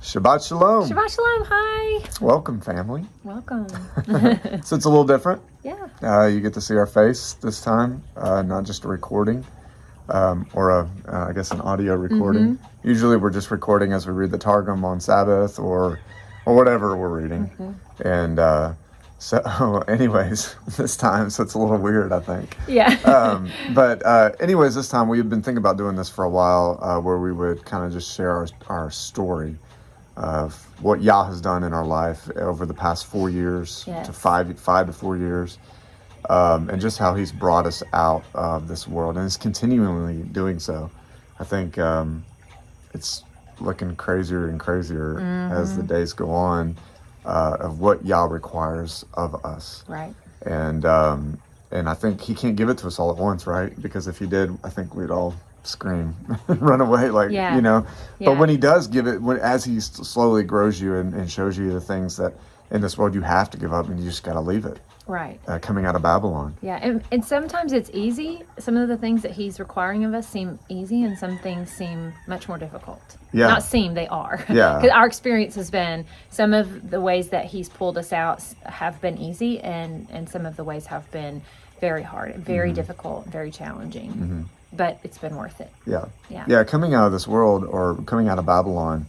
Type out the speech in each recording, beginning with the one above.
Shabbat Shalom. Shabbat Shalom. Hi. Welcome, family. Welcome. So it's a little different. Yeah. You get to see our face this time, not just a recording or I guess an audio recording. Mm-hmm. Usually we're just recording as we read the Targum on Sabbath or whatever we're reading. Mm-hmm. And so anyways, this time, so it's a little weird, I think. Yeah. But anyways, this time we've been thinking about doing this for a while, where we would kind of just share our story of what Yah has done in our life over the past 4 years, yes, to five to 4 years, and just how he's brought us out of this world and is continually doing so. I think it's looking crazier and crazier as the days go on, of what Yah requires of us. Right. And I think he can't give it to us all at once, right? Because if he did, I think we'd all scream, run away, like, yeah, you know. Yeah. But when he does give it, as he slowly grows you and shows you the things that in this world you have to give up, and you just got to leave it. Right. Coming out of Babylon. Yeah, and sometimes it's easy. Some of the things that he's requiring of us seem easy, and some things seem much more difficult. Yeah. Not seem, they are. Yeah. Because our experience has been, some of the ways that he's pulled us out have been easy, and some of the ways have been very hard, very difficult, very challenging. Mm-hmm. But it's been worth it. Yeah. Yeah. Yeah. Coming out of this world, or coming out of Babylon,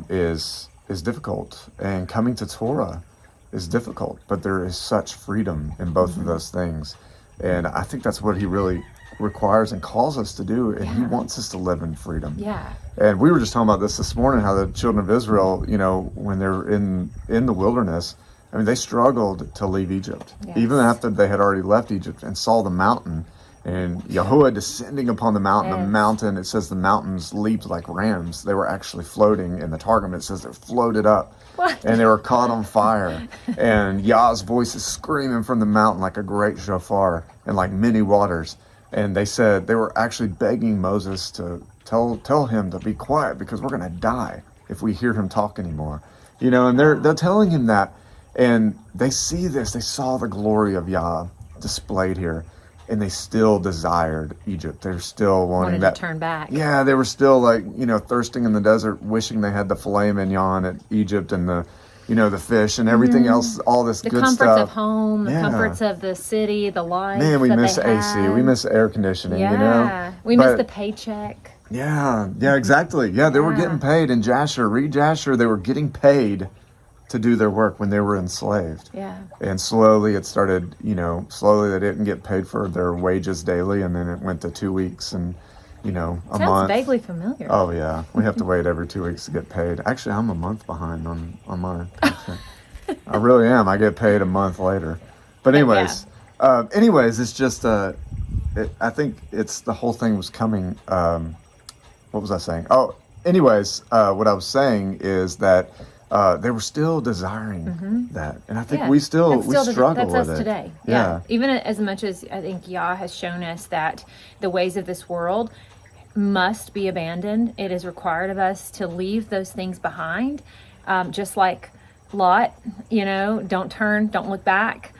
is difficult, and coming to Torah is difficult. But there is such freedom in both of those things, and I think that's what he really requires and calls us to do. And he wants us to live in freedom. Yeah. And we were just talking about this morning, how the children of Israel, you know, when they're in the wilderness, I mean, they struggled to leave Egypt, even after they had already left Egypt and saw the mountain. And Yahuah descending upon the mountain, the mountain, it says the mountains leaped like rams. They were actually floating in the Targum. It says they floated up. What? And they were caught on fire. And Yah's voice is screaming from the mountain like a great shofar and like many waters. And they said they were actually begging Moses to tell him to be quiet, because we're going to die if we hear him talk anymore. You know, and they're telling him that. And they see this. They saw the glory of Yah displayed here. And they still desired Egypt. They're still wanted to turn back. Yeah, they were still, like, you know, thirsting in the desert, wishing they had the filet mignon at Egypt and the, you know, the fish and everything else, all this good stuff. The comforts of home, the comforts of the city, the life. Man, we that miss they AC. had. We miss air conditioning, you know? We miss the paycheck. Yeah, exactly. Yeah, they were getting paid in Jasher. Read Jasher, they were getting paid to do their work when they were enslaved. Yeah. And slowly it started, you know, slowly they didn't get paid for their wages daily, and then it went to 2 weeks and, you know, a month. Sounds vaguely familiar. Oh, yeah. We have to wait every 2 weeks to get paid. Actually, I'm a month behind on my paycheck. I really am. I get paid a month later. But anyways, it's just, I think it's, the whole thing was coming, what was I saying? Oh, anyways, what I was saying is that they were still desiring that, and I think we struggle with it. That's us today. Yeah. Even as much as I think Yah has shown us that the ways of this world must be abandoned, it is required of us to leave those things behind. Just like Lot, you know, don't look back.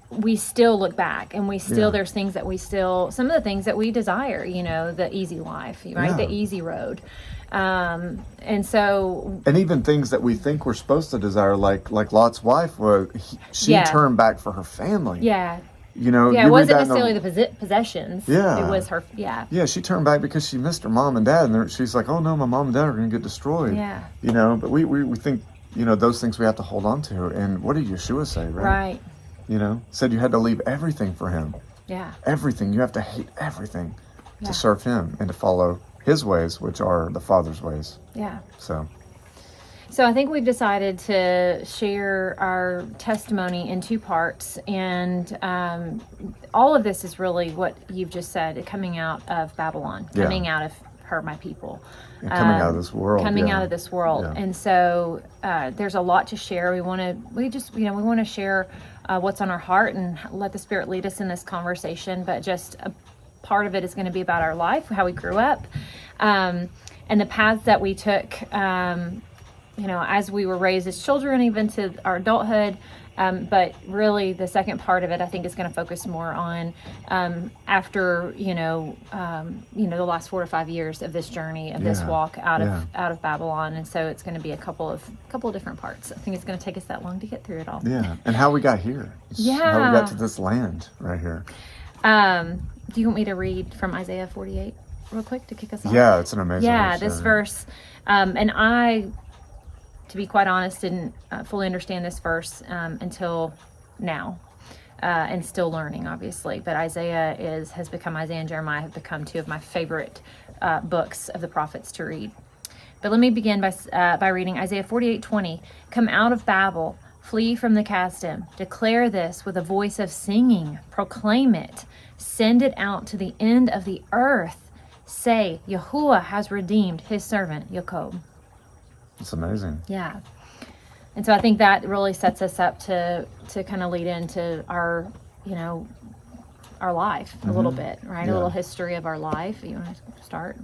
We still look back, and we still, there's things that we still, some of the things that we desire, you know, the easy life, right? The easy road. And even things that we think we're supposed to desire, like Lot's wife, she turned back for her family. Yeah. You know, it wasn't necessarily the possessions. Yeah. It was her. Yeah. Yeah. She turned back because she missed her mom and dad, and she's like, "Oh no, my mom and dad are going to get destroyed." Yeah. You know, but we think, you know, those things we have to hold on to. And what did Yeshua say? Right. You know, said you had to leave everything for him. Yeah. Everything. You have to hate everything to serve him and to follow his ways, which are the Father's ways. Yeah. So I think we've decided to share our testimony in two parts, and all of this is really what you've just said, coming out of Babylon, coming out of her, my people. And coming out of this world. Out of this world. Yeah. And so there's a lot to share. We want to share what's on our heart and let the Spirit lead us in this conversation, but just a part of it is going to be about our life, how we grew up, and the paths that we took as we were raised as children, even to our adulthood. But really, the second part of it, I think, is going to focus more on after the last 4 to 5 years of this journey of this walk out of Babylon, and so it's going to be a couple of different parts. I think it's going to take us that long to get through it all. Yeah, and how we got here. How we got to this land right here. Do you want me to read from Isaiah 48 real quick to kick us off? Yeah, it's an amazing verse. This verse, and I, to be quite honest, didn't fully understand this verse until now, and still learning, obviously. But Isaiah and Jeremiah have become 2 of my favorite books of the prophets to read. But let me begin by reading Isaiah 48:20. Come out of Babel, flee from the Kasdim. Declare this with a voice of singing. Proclaim it. Send it out to the end of the earth. Say, Yahuah has redeemed his servant, Aqob. It's amazing. Yeah. And so I think that really sets us up to kind of lead into our life a little bit, right? Yeah. A little history of our life. You want to start?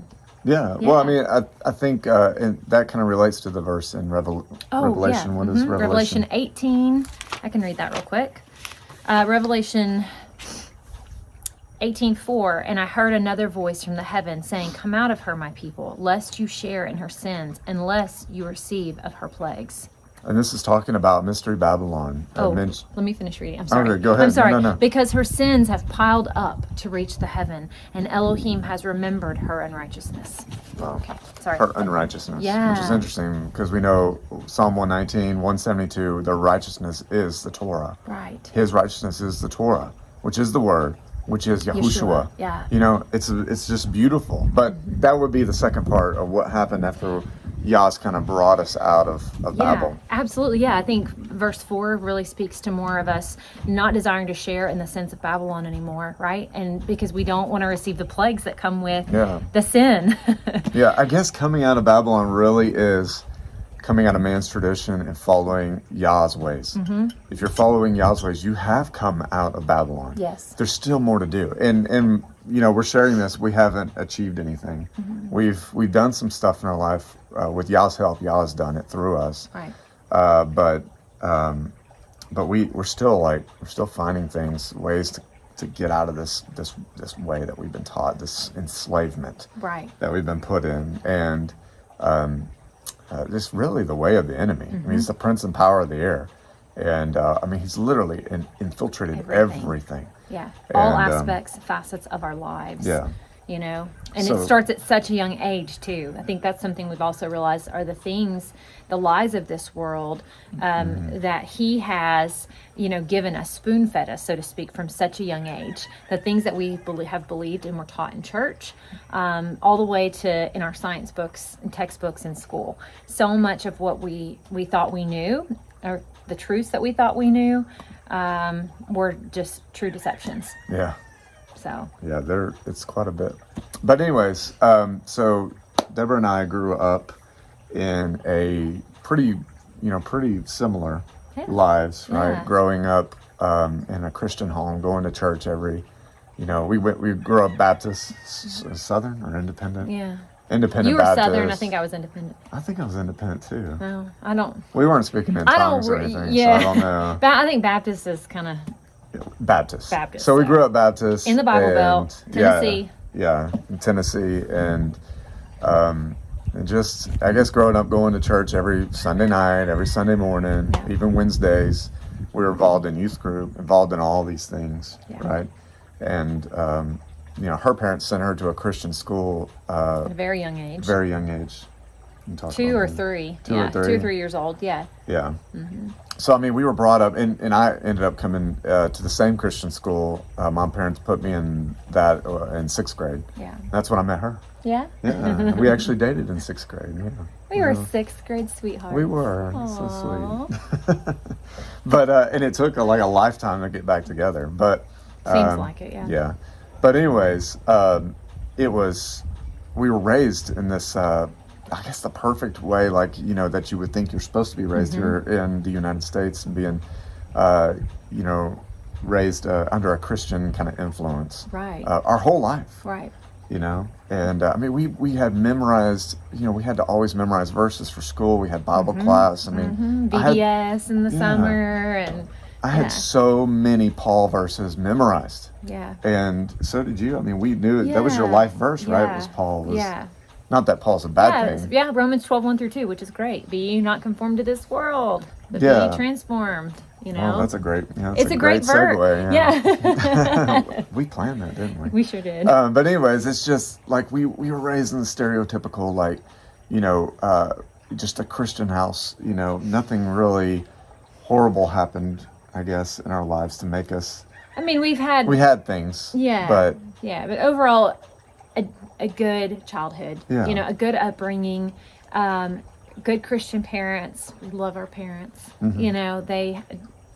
Yeah. Well, I mean, I think and that kind of relates to the verse in Revelation. Yeah. What is Revelation? Revelation 18. I can read that real quick. Revelation 18:4, and I heard another voice from the heaven saying, come out of her, my people, lest you share in her sins, unless you receive of her plagues. And this is talking about Mystery Babylon. Let me finish reading. I'm sorry. Okay, go ahead. I'm sorry. No. Because her sins have piled up to reach the heaven, and Elohim has remembered her unrighteousness. Wow. Okay, sorry. Her unrighteousness. Yeah. Which is interesting because we know Psalm 119, 172, the righteousness is the Torah. Right. His righteousness is the Torah, which is the word, which is Yahushua. Yeah. It's just beautiful. But that would be the second part of what happened after Yah's kind of brought us out of Babel. Absolutely. Yeah, I think verse 4 really speaks to more of us not desiring to share in the sins of Babylon anymore, right? And because we don't want to receive the plagues that come with the sin. Yeah, I guess coming out of Babylon really is coming out of man's tradition and following Yah's ways. Mm-hmm. If you're following Yah's ways, you have come out of Babylon. Yes. There's still more to do. And we're sharing this. We haven't achieved anything. Mm-hmm. We've done some stuff in our life with Yah's help. Yah has done it through us. Right. But we're still finding ways to get out of this way that we've been taught, this enslavement that we've been put in, and this really the way of the enemy. Mm-hmm. I mean, he's the prince and power of the air, and he's literally infiltrated everything. Yeah, all aspects, facets of our lives. Yeah. And it starts at such a young age too. I think that's something we've also realized are the lies of this world, that he has, given us, spoon-fed us, so to speak, from such a young age. The things that we have believed and were taught in church, all the way to in our science books and textbooks in school. So much of what we thought we knew, or the truths that we thought we knew, were just true deceptions. Yeah. So. Yeah, it's quite a bit. But anyways, so Deborah and I grew up in a pretty similar lives, right? Yeah. Growing up in a Christian home, going to church we grew up Baptist, Southern or Independent? Yeah. Independent You were Baptist. Southern. I think I was Independent. I think I was Independent too. No, I don't. We weren't speaking in tongues or anything, so I don't know. I think Baptist is kind of... Baptist. So we grew up Baptist. In the Bible Belt, Tennessee. Yeah, in Tennessee. And just, I guess, growing up going to church every Sunday night, every Sunday morning, even Wednesdays. We were involved in youth group, involved in all these things, right? And, her parents sent her to a Christian school. At a very young age. Very young age. 2 or 3. 2 or 3 years old, yeah. Yeah. Mm-hmm. So, we were brought up, and I ended up coming to the same Christian school. My parents put me in that in 6th grade. Yeah. That's when I met her. Yeah? Yeah. We actually dated in 6th grade. Yeah. We were 6th grade sweethearts. We were. So sweet. But, and it took a lifetime to get back together. But seems like it, yeah. Yeah. But anyways, we were raised in this, I guess the perfect way, that you would think you're supposed to be raised here in the United States, and being, raised under a Christian kind of influence. Right. Our whole life. Right. you know. And I mean, we had memorized, you know, we had to always memorize verses for school. We had Bible class. I mean, VBS in the summer, and I had so many Paul verses memorized. Yeah. And so did you. I mean, we knew it. That was your life verse, right? It was Paul. Not that Paul's a bad thing. Yeah, Romans 12:1-2, which is great. Be ye not conformed to this world, but be ye transformed. You know, that's a great. It's a great verse. Segue. Yeah. We planned that, didn't we? We sure did. But anyways, it's just like we were raised in the stereotypical, like, you know, just a Christian house. You know, nothing really horrible happened, I guess, in our lives to make us. I mean, we had things. Yeah. But overall, a good childhood. Yeah. You know, a good upbringing. Good Christian parents. We love our parents. You know,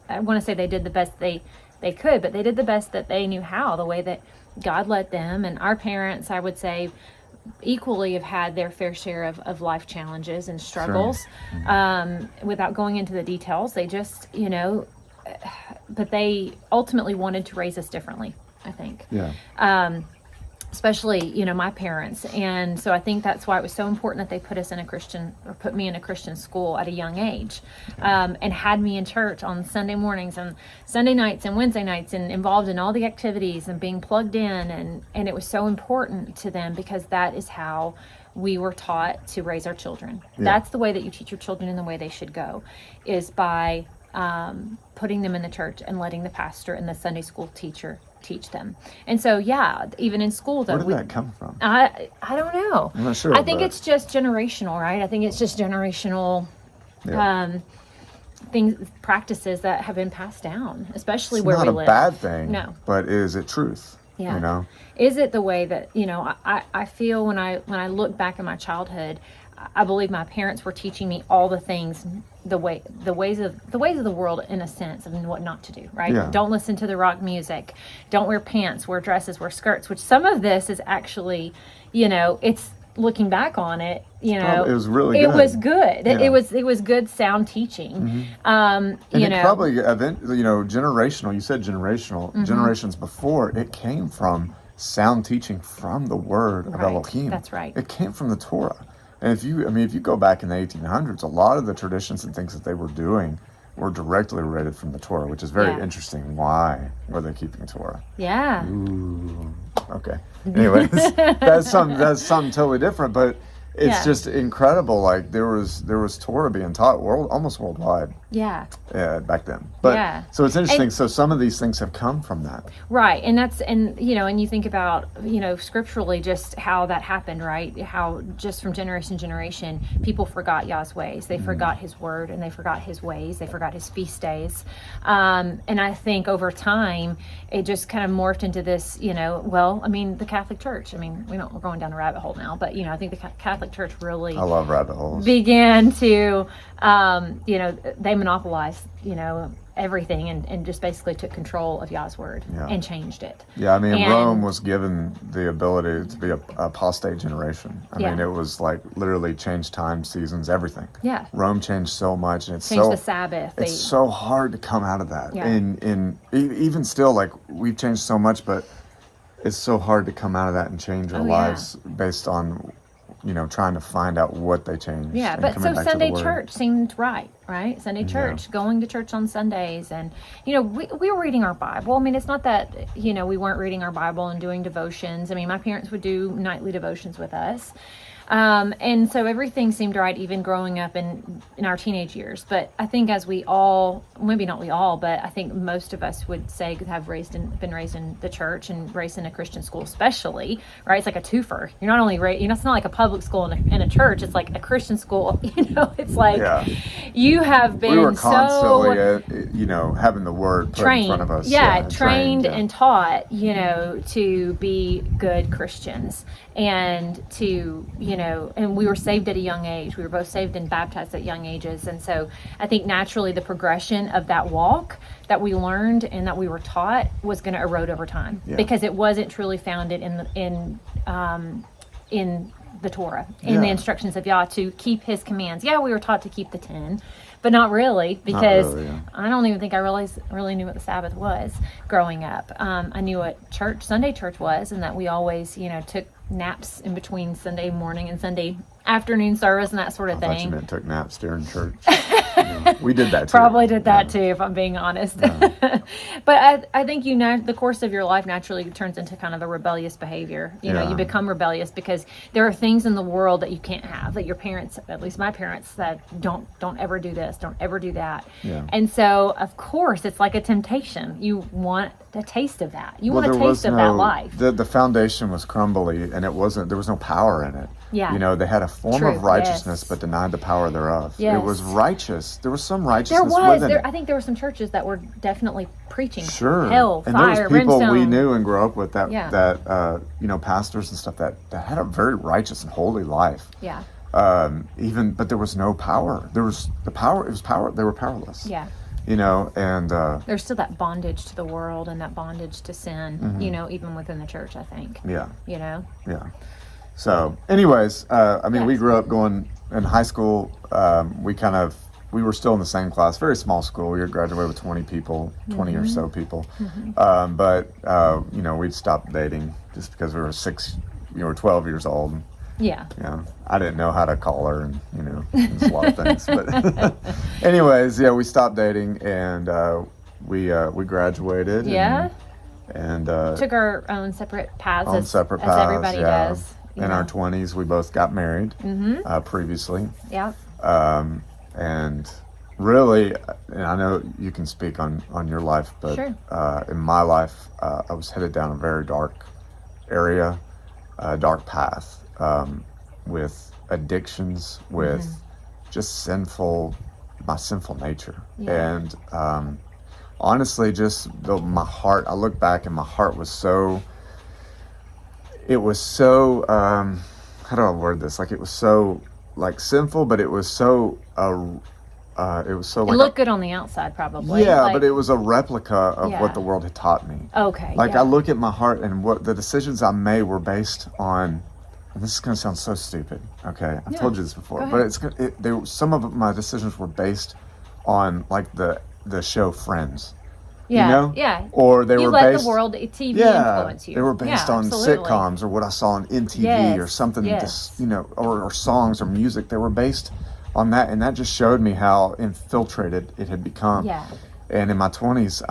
I want to say they did the best they could, but they did the best that they knew how, the way that God led them. And our parents, I would say, equally have had their fair share of life challenges and struggles. Sure. Without going into the details, they just, you know, but they ultimately wanted to raise us differently, I think. Yeah. Especially, you know, my parents. And so I think that's why it was so important that they put me in a Christian school at a young age, and had me in church on Sunday mornings and Sunday nights and Wednesday nights, and involved in all the activities and being plugged in. And it was so important to them, because that is how we were taught to raise our children. Yeah. That's the way that you teach your children, and the way they should go is by putting them in the church and letting the pastor and the Sunday school teacher teach them. And so, even in school, though, where did that come from? I don't know. I'm not sure. I think it's just generational, right? I think it's just generational things, practices that have been passed down, especially where we live. It's not a bad thing. No. But is it truth? Yeah. You know? Is it the way that, you know, I feel when I look back at my childhood, I believe my parents were teaching me all the things, the ways of the world, in a sense, of what not to do, right? Yeah. Don't listen to the rock music. Don't wear pants, wear dresses, wear skirts, which some of this is actually, you know, it's looking back on it, you know, it was really good. It was good. Yeah. It was good sound teaching. And you it know, probably, you know, generational, you said generational, generations before, it came from sound teaching from the word of Elohim. That's right. It came from the Torah. And if you go back in the 1800s, a lot of the traditions and things that they were doing were directly related from the Torah, which is very interesting. Why were they keeping Torah? Yeah. Ooh. Okay. Anyways, that's something totally different, but it's just incredible. Like there was Torah being taught almost worldwide. Yeah. Back then. But so it's interesting. So some of these things have come from that. Right. And you know, and you think about, you know, scripturally just how that happened, right? How just from generation to generation, people forgot Yah's ways. They forgot his word, and they forgot his ways. They forgot his feast days. And I think over time, it just kind of morphed into this, you know, well, I mean, the Catholic Church. I mean, we're going down a rabbit hole now, but, you know, I think the Catholic Church really, I love rabbit holes, began to, you know, they monopolized, you know, everything, and just basically took control of Yah's word and changed it. Yeah, I mean, Rome was given the ability to be a apostate generation. I mean, it was like literally changed time, seasons, everything. Yeah. Rome changed so much, and it's changed the Sabbath. It's so hard to come out of that. Yeah. And even still, like, we've changed so much, but it's so hard to come out of that and change our lives based on, you know, trying to find out what they changed. Yeah, but so Sunday church seemed right? Sunday church, going to church on Sundays. And, you know, we were reading our Bible. I mean, it's not that, you know, we weren't reading our Bible and doing devotions. I mean, my parents would do nightly devotions with us. And so everything seemed right, even growing up in our teenage years. But I think as we all, maybe not we all, but I think most of us would say have been raised in the church and raised in a Christian school, especially, right? It's like a twofer. You're not only raised, you know, it's not like a public school and a church. It's like a Christian school. You know, it's like you have been. We were constantly, you know, having the word put in front of us. Yeah, trained and taught, you know, to be good Christians and to, you know, and we were saved at a young age. We were both saved and baptized at young ages. And so I think naturally the progression of that walk that we learned and that we were taught was going to erode over time because it wasn't truly founded in the Torah, in the instructions of Yah to keep his commands. Yeah, we were taught to keep the 10, but not really, because really, yeah. I don't even think I really knew what the Sabbath was growing up. I knew what Sunday church was, and that we always, took naps in between Sunday morning and Sunday afternoon service and that sort of I thought you thing. meant took naps during church. We did that too. Probably did that too, if I'm being honest. But I think the course of your life naturally turns into kind of a rebellious behavior. You become rebellious because there are things in the world that you can't have, that your parents, at least my parents, said, don't ever do this, don't ever do that. Yeah. And so, of course, it's like a temptation. You want a taste of that. You want a taste of that life. The foundation was crumbly, and there was no power in it. Yeah. They had a form of righteousness, but denied the power thereof. Yes. It was righteous. There was some righteousness within it. I think there were some churches that were definitely preaching Sure. hell, and fire, there was people brimstone. we knew and grew up with that pastors and stuff that had a very righteous and holy life. Yeah. But there was no power. There was the power. It was power. They were powerless. Yeah. And there's still that bondage to the world and that bondage to sin, Mm-hmm. Even within the church, I think. Yeah. Yeah. So, anyways, Yes. we grew up going in high school. We were still in the same class, very small school. We graduated with 20 people, 20 or so people. But we'd stopped dating just because we were 12 years old. Yeah. I didn't know how to call her, and there's a lot of things. But anyways, we stopped dating, and we graduated. Yeah. And took our own separate paths, as everybody does. In our 20s, we both got married previously. Yeah. And really, and I know you can speak on your life, but Sure. In my life, I was headed down a very dark area, dark path, with addictions, with just my sinful nature. Yeah. And honestly, just my heart, I look back and my heart was so, how do I word this? Like, it was so, like, sinful, but it was so, it looked good on the outside, probably. Yeah, but it was a replica of what the world had taught me. Okay. Like, I look at my heart, and what the decisions I made were based on, and this is going to sound so stupid, okay? I've told you this before, but some of my decisions were based on, like, the show Friends. Yeah, yeah. Or they were based... You let the world TV influence you. They were based on sitcoms or what I saw on MTV or something, or songs or music. They were based on that, and that just showed me how infiltrated it had become. Yeah. And in my 20s,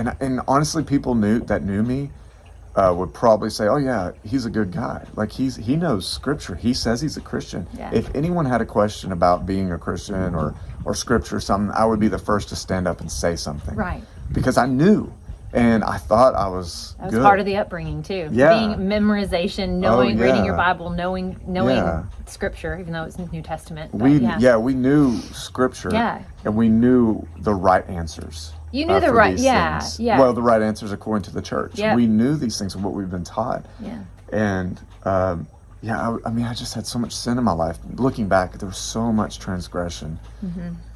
and honestly, people that knew me would probably say, "Oh yeah, he's a good guy. Like he knows Scripture. He says he's a Christian." Yeah. If anyone had a question about being a Christian or Scripture or something, I would be the first to stand up and say something. Right. Because I knew, and I thought I was That was good. part of the upbringing too. Yeah. Being memorization, reading your Bible, knowing Scripture, even though it's New Testament. We knew Scripture. Yeah. And we knew the right answers. You knew the for right, these things. Well, the right answers according to the church. Yeah. We knew these things of what we've been taught. Yeah. And I just had so much sin in my life. Looking back, there was so much transgression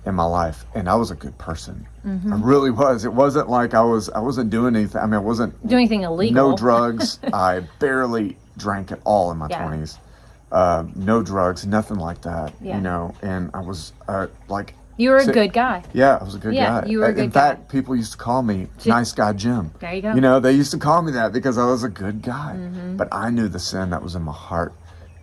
in my life, and I was a good person. I really was. It wasn't like I wasn't doing anything. I wasn't doing anything illegal. No drugs. I barely drank at all in my 20s. No drugs, nothing like that. Yeah. And I was you were a good guy. Yeah, I was a good guy. You were a good guy. In fact, people used to call me Nice Guy Jim. There you go. They used to call me that because I was a good guy. But I knew the sin that was in my heart,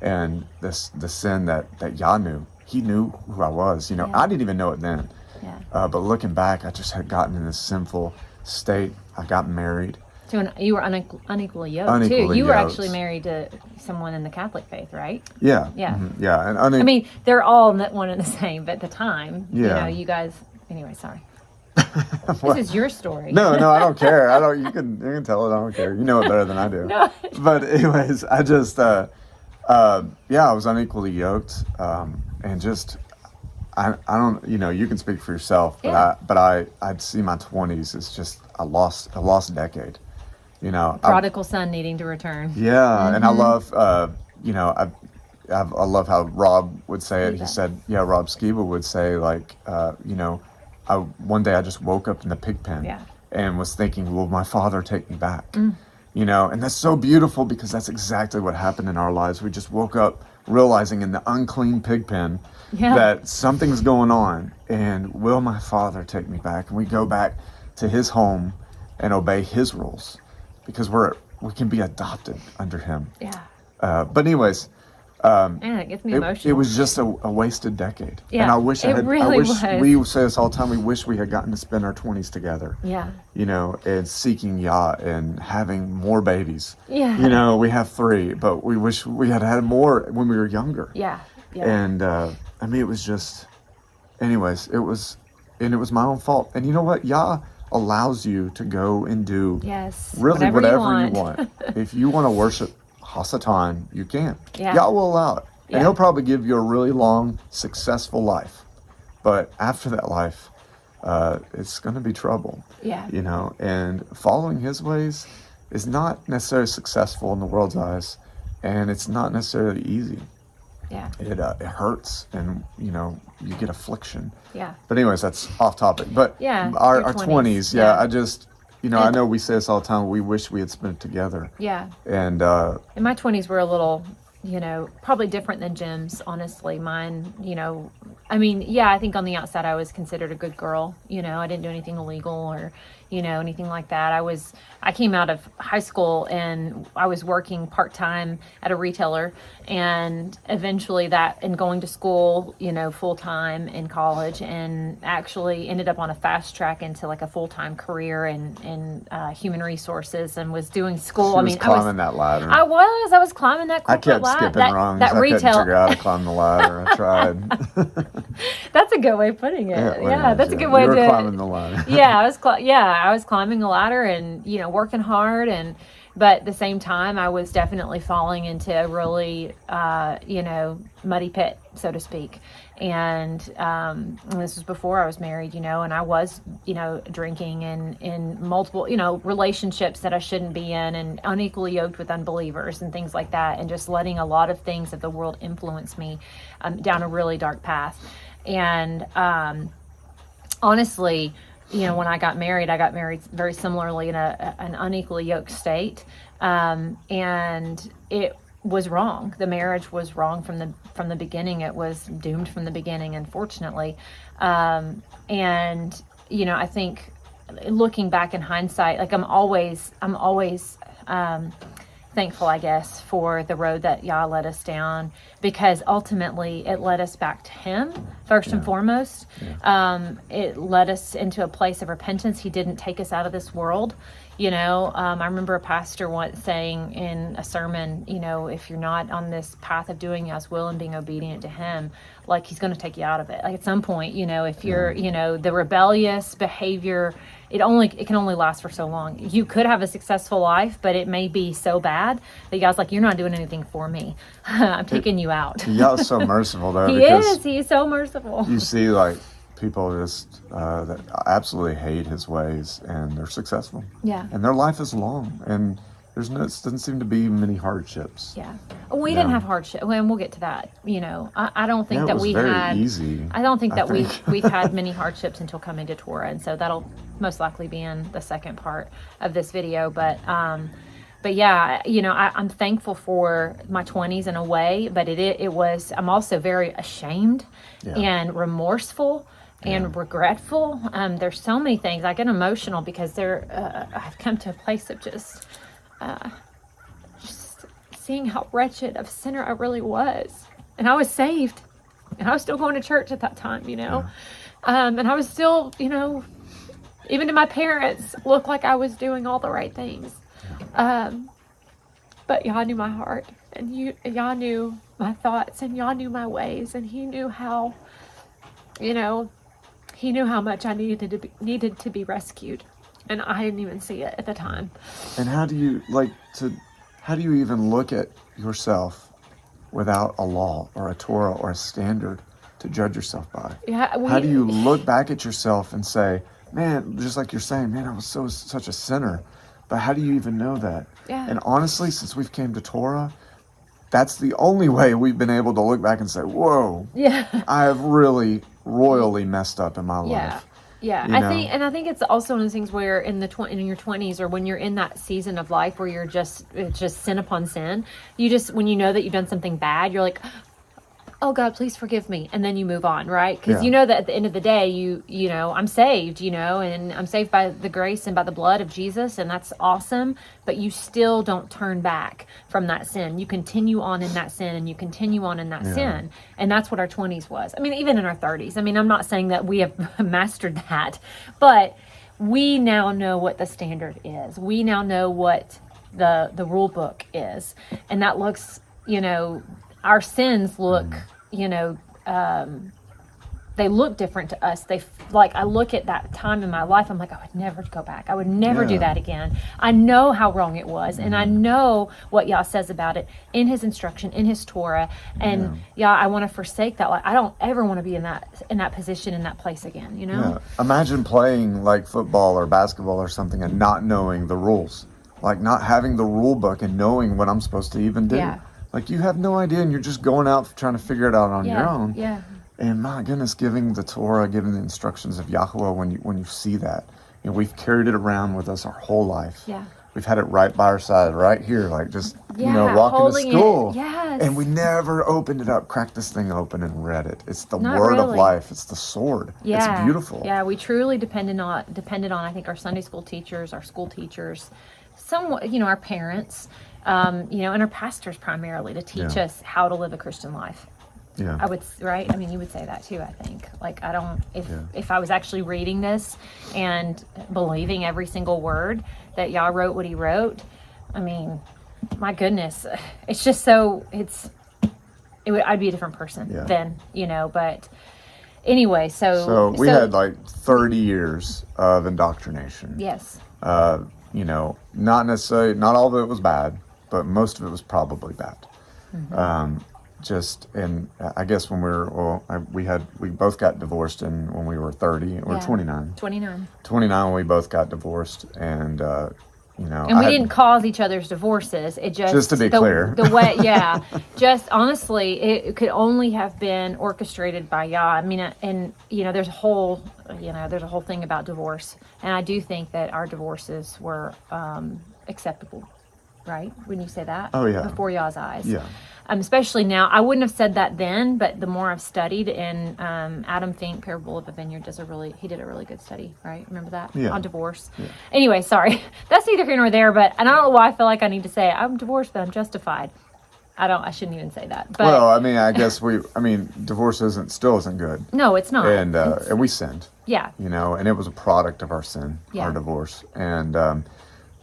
and the sin that Yah knew. He knew who I was. I didn't even know it then. Yeah. But looking back, I just had gotten in this sinful state. I got married. So you were unequally yoked too. You were actually married to someone in the Catholic faith, right? Yeah. Yeah. Yeah. And they're all one and the same, but at the time, you guys. Anyway, sorry. This is your story. No, I don't care. You can tell it. I don't care. You know it better than I do. No. But anyways, I just I was unequally yoked, and just I don't you can speak for yourself, but I'd see my 20s as just a lost decade. Prodigal son needing to return. Yeah, and I love I love how Rob would say it. He said, Rob Skiba would say, like, one day I just woke up in the pig pen and was thinking, will my father take me back? And that's so beautiful because that's exactly what happened in our lives. We just woke up realizing in the unclean pig pen that something's going on, and will my Father take me back? And we go back to his home and obey his rules, because we can be adopted under him. Yeah. But anyways, Man, it gets me emotional. it was just a wasted decade. Yeah, and I wish really was. We say this all the time, we wish we had gotten to spend our 20s together. Yeah. You know, and seeking Yah and having more babies. Yeah. You know, we have 3, but we wish we had had more when we were younger. Yeah. Yeah. And I mean, it was just, anyways, it was my own fault. And you know what? Yah allows you to go and do really whatever you want. If you want to worship Hasatan, you can. Yeah. Yah will allow it. Yeah. And he'll probably give you a really long, successful life. But after that life, it's going to be trouble. Yeah. You know, and following his ways is not necessarily successful in the world's eyes, and it's not necessarily easy. Yeah. It hurts, and you know, you get affliction. Yeah. But anyways, that's off topic. But our 20s, I just, you know, I know we say this all the time, we wish we had spent it together. Yeah. And my 20s were a little, you know, probably different than Jim's, honestly. Mine, you know, I mean, I think on the outside I was considered a good girl. You know, I didn't do anything illegal or, you know, anything like that. I came out of high school and I was working part-time at a retailer, and eventually and going to school, you know, full-time in college, and actually ended up on a fast track into like a full-time career in human resources, and was doing school. I was climbing that ladder. I was climbing that corporate ladder. I kept skipping rungs. I couldn't figure out how to climb the ladder. I tried. That's a good way of putting it. That's a good way you were to climbing the ladder. I was climbing the ladder and, you know, working hard, but at the same time I was definitely falling into a really you know, muddy pit, so to speak. And this was before I was married, you know, and I was, you know, drinking and in multiple, you know, relationships that I shouldn't be in, and unequally yoked with unbelievers and things like that, and just letting a lot of things of the world influence me down a really dark path. And honestly, you know, when I got married very similarly in an unequally yoked state, and it was wrong. The marriage was wrong from the beginning. It was doomed from the beginning, unfortunately. And you know, I think looking back in hindsight, like I'm always thankful, I guess, for the road that Yah led us down, because ultimately it led us back to Him first and foremost. It led us into a place of repentance. He didn't take us out of this world. You know, I remember a pastor once saying in a sermon, you know, if you're not on this path of doing Yah's will and being obedient to Him, like He's going to take you out of it. Like at some point, you know, if you're, you know, the rebellious behavior, it can only last for so long. You could have a successful life, but it may be so bad that God's like, you're not doing anything for me. I'm taking you out. Yah's so merciful there. He's so merciful. You see, like, people just that absolutely hate His ways, and they're successful. Yeah. And their life is long, and doesn't seem to be many hardships. Yeah. We didn't have hardship. Well, and we'll get to that. You know, I don't think that we had. Easy. I don't think that we've had many hardships until coming to Torah, and so that'll most likely be in the second part of this video. But yeah, you know, I'm thankful for my 20s in a way, but I'm also very ashamed and remorseful and regretful. There's so many things. I get emotional because I've come to a place of just seeing how wretched of a sinner I really was. And I was saved. And I was still going to church at that time, you know. And I was still, you know, even to my parents, looked like I was doing all the right things. But Yah knew my heart. And Yah knew my thoughts. And Yah knew my ways. And He knew how, you know, He knew how much I needed to be rescued. And I didn't even see it at the time. And how do you even look at yourself without a law or a Torah or a standard to judge yourself by? How do you look back at yourself and say, man, just like you're saying, man, I was such a sinner. But how do you even know that? Yeah. And honestly, since we've came to Torah, that's the only way we've been able to look back and say, whoa, I have really royally messed up in my life. Yeah, I think it's also one of those things where in your 20s, or when you're in that season of life where it's just sin upon sin, when you know that you've done something bad, you're like, oh God, please forgive me. And then you move on, right? Because you know that at the end of the day, you know, I'm saved, and I'm saved by the grace and by the blood of Jesus. And that's awesome. But you still don't turn back from that sin. You continue on in that sin, and you continue on in that sin. And that's what our 20s was. I mean, even in our 30s. I mean, I'm not saying that we have mastered that, but we now know what the standard is. We now know what the rule book is. And that looks, our sins look, they look different to us. I look at that time in my life, I'm like, I would never go back. I would never do that again. I know how wrong it was, and I know what Yah says about it in his instruction, in his Torah, and I want to forsake that. Like, I don't ever want to be in that position, in that place again, Yeah. Imagine playing like football or basketball or something and not knowing the rules, like not having the rule book and knowing what I'm supposed to even do. Yeah. Like, you have no idea, and you're just going out trying to figure it out on your own. Yeah. And my goodness, giving the Torah, giving the instructions of Yahuah, when you see that, we've carried it around with us our whole life. Yeah. We've had it right by our side, right here, like just, walking to school. It. Yes. And we never opened it up, cracked this thing open and read it. It's the word of life. It's the sword. Yeah. It's beautiful. Yeah, we truly depended on, I think, our Sunday school teachers, our school teachers, somewhat, our parents, and our pastors primarily, to teach us how to live a Christian life. Yeah. I would, right? I mean, you would say that too, I think. Like, if I was actually reading this and believing every single word that Yah wrote what he wrote, I mean, my goodness, it's just I'd be a different person then, but anyway, so we had like 30 years of indoctrination. Yes. Not necessarily, not all of it was bad, but most of it was probably bad. Mm-hmm. And I guess when we both got divorced when we were 30 or 29. 29 when we both got divorced, and and we didn't cause each other's divorces. It just to be clear, the way, just honestly, it could only have been orchestrated by Yah. I mean, and there's a whole thing about divorce, and I do think that our divorces were acceptable, right? When you say that, before Yah's eyes, especially now. I wouldn't have said that then, but the more I've studied, and Adam Fink, Parable of a Vineyard, did a really good study, right? Remember that? On divorce. Yeah. Anyway, sorry. That's neither here nor there, but I don't know why I feel like I need to say it. I'm divorced, but I'm justified. I shouldn't even say that. But, well, I mean, I guess divorce still isn't good. No, it's not. And we sinned. Yeah. And it was a product of our sin, our divorce. And,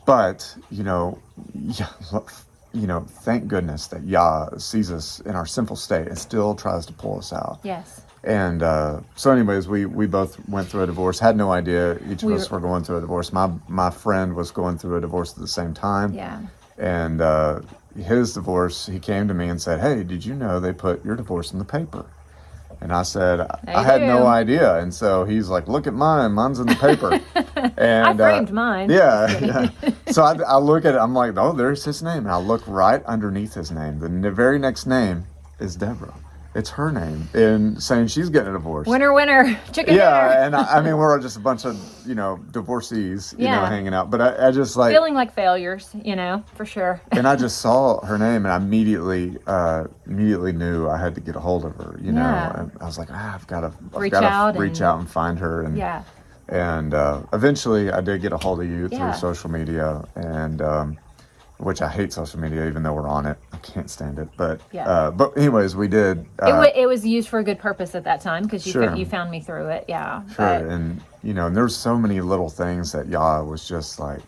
but, thank goodness that Yah sees us in our sinful state and still tries to pull us out. Yes. And so anyways, we both went through a divorce, had no idea each of us were going through a divorce. My friend was going through a divorce at the same time. Yeah. And his divorce, he came to me and said, "Hey, did you know they put your divorce in the paper?" And I said, I had no idea. And so he's like, "Look at mine. Mine's in the paper." And I framed mine. Yeah. So I look at it. I'm like, "Oh, there's his name." And I look right underneath his name. The very next name is Deborah. It's her name, and saying she's getting a divorce. Winner, chicken dinner. Yeah, and I mean, we're just a bunch of, divorcees, hanging out. But I just like... feeling like failures, for sure. And I just saw her name, and I immediately knew I had to get a hold of her, And I was like, I've got to reach out and find her. And, and eventually I did get a hold of you through social media, and... which I hate social media, even though we're on it. I can't stand it. But but anyways, we did. It was used for a good purpose at that time, because you found me through it. Yeah. Sure. And and there's so many little things that Yah was just like,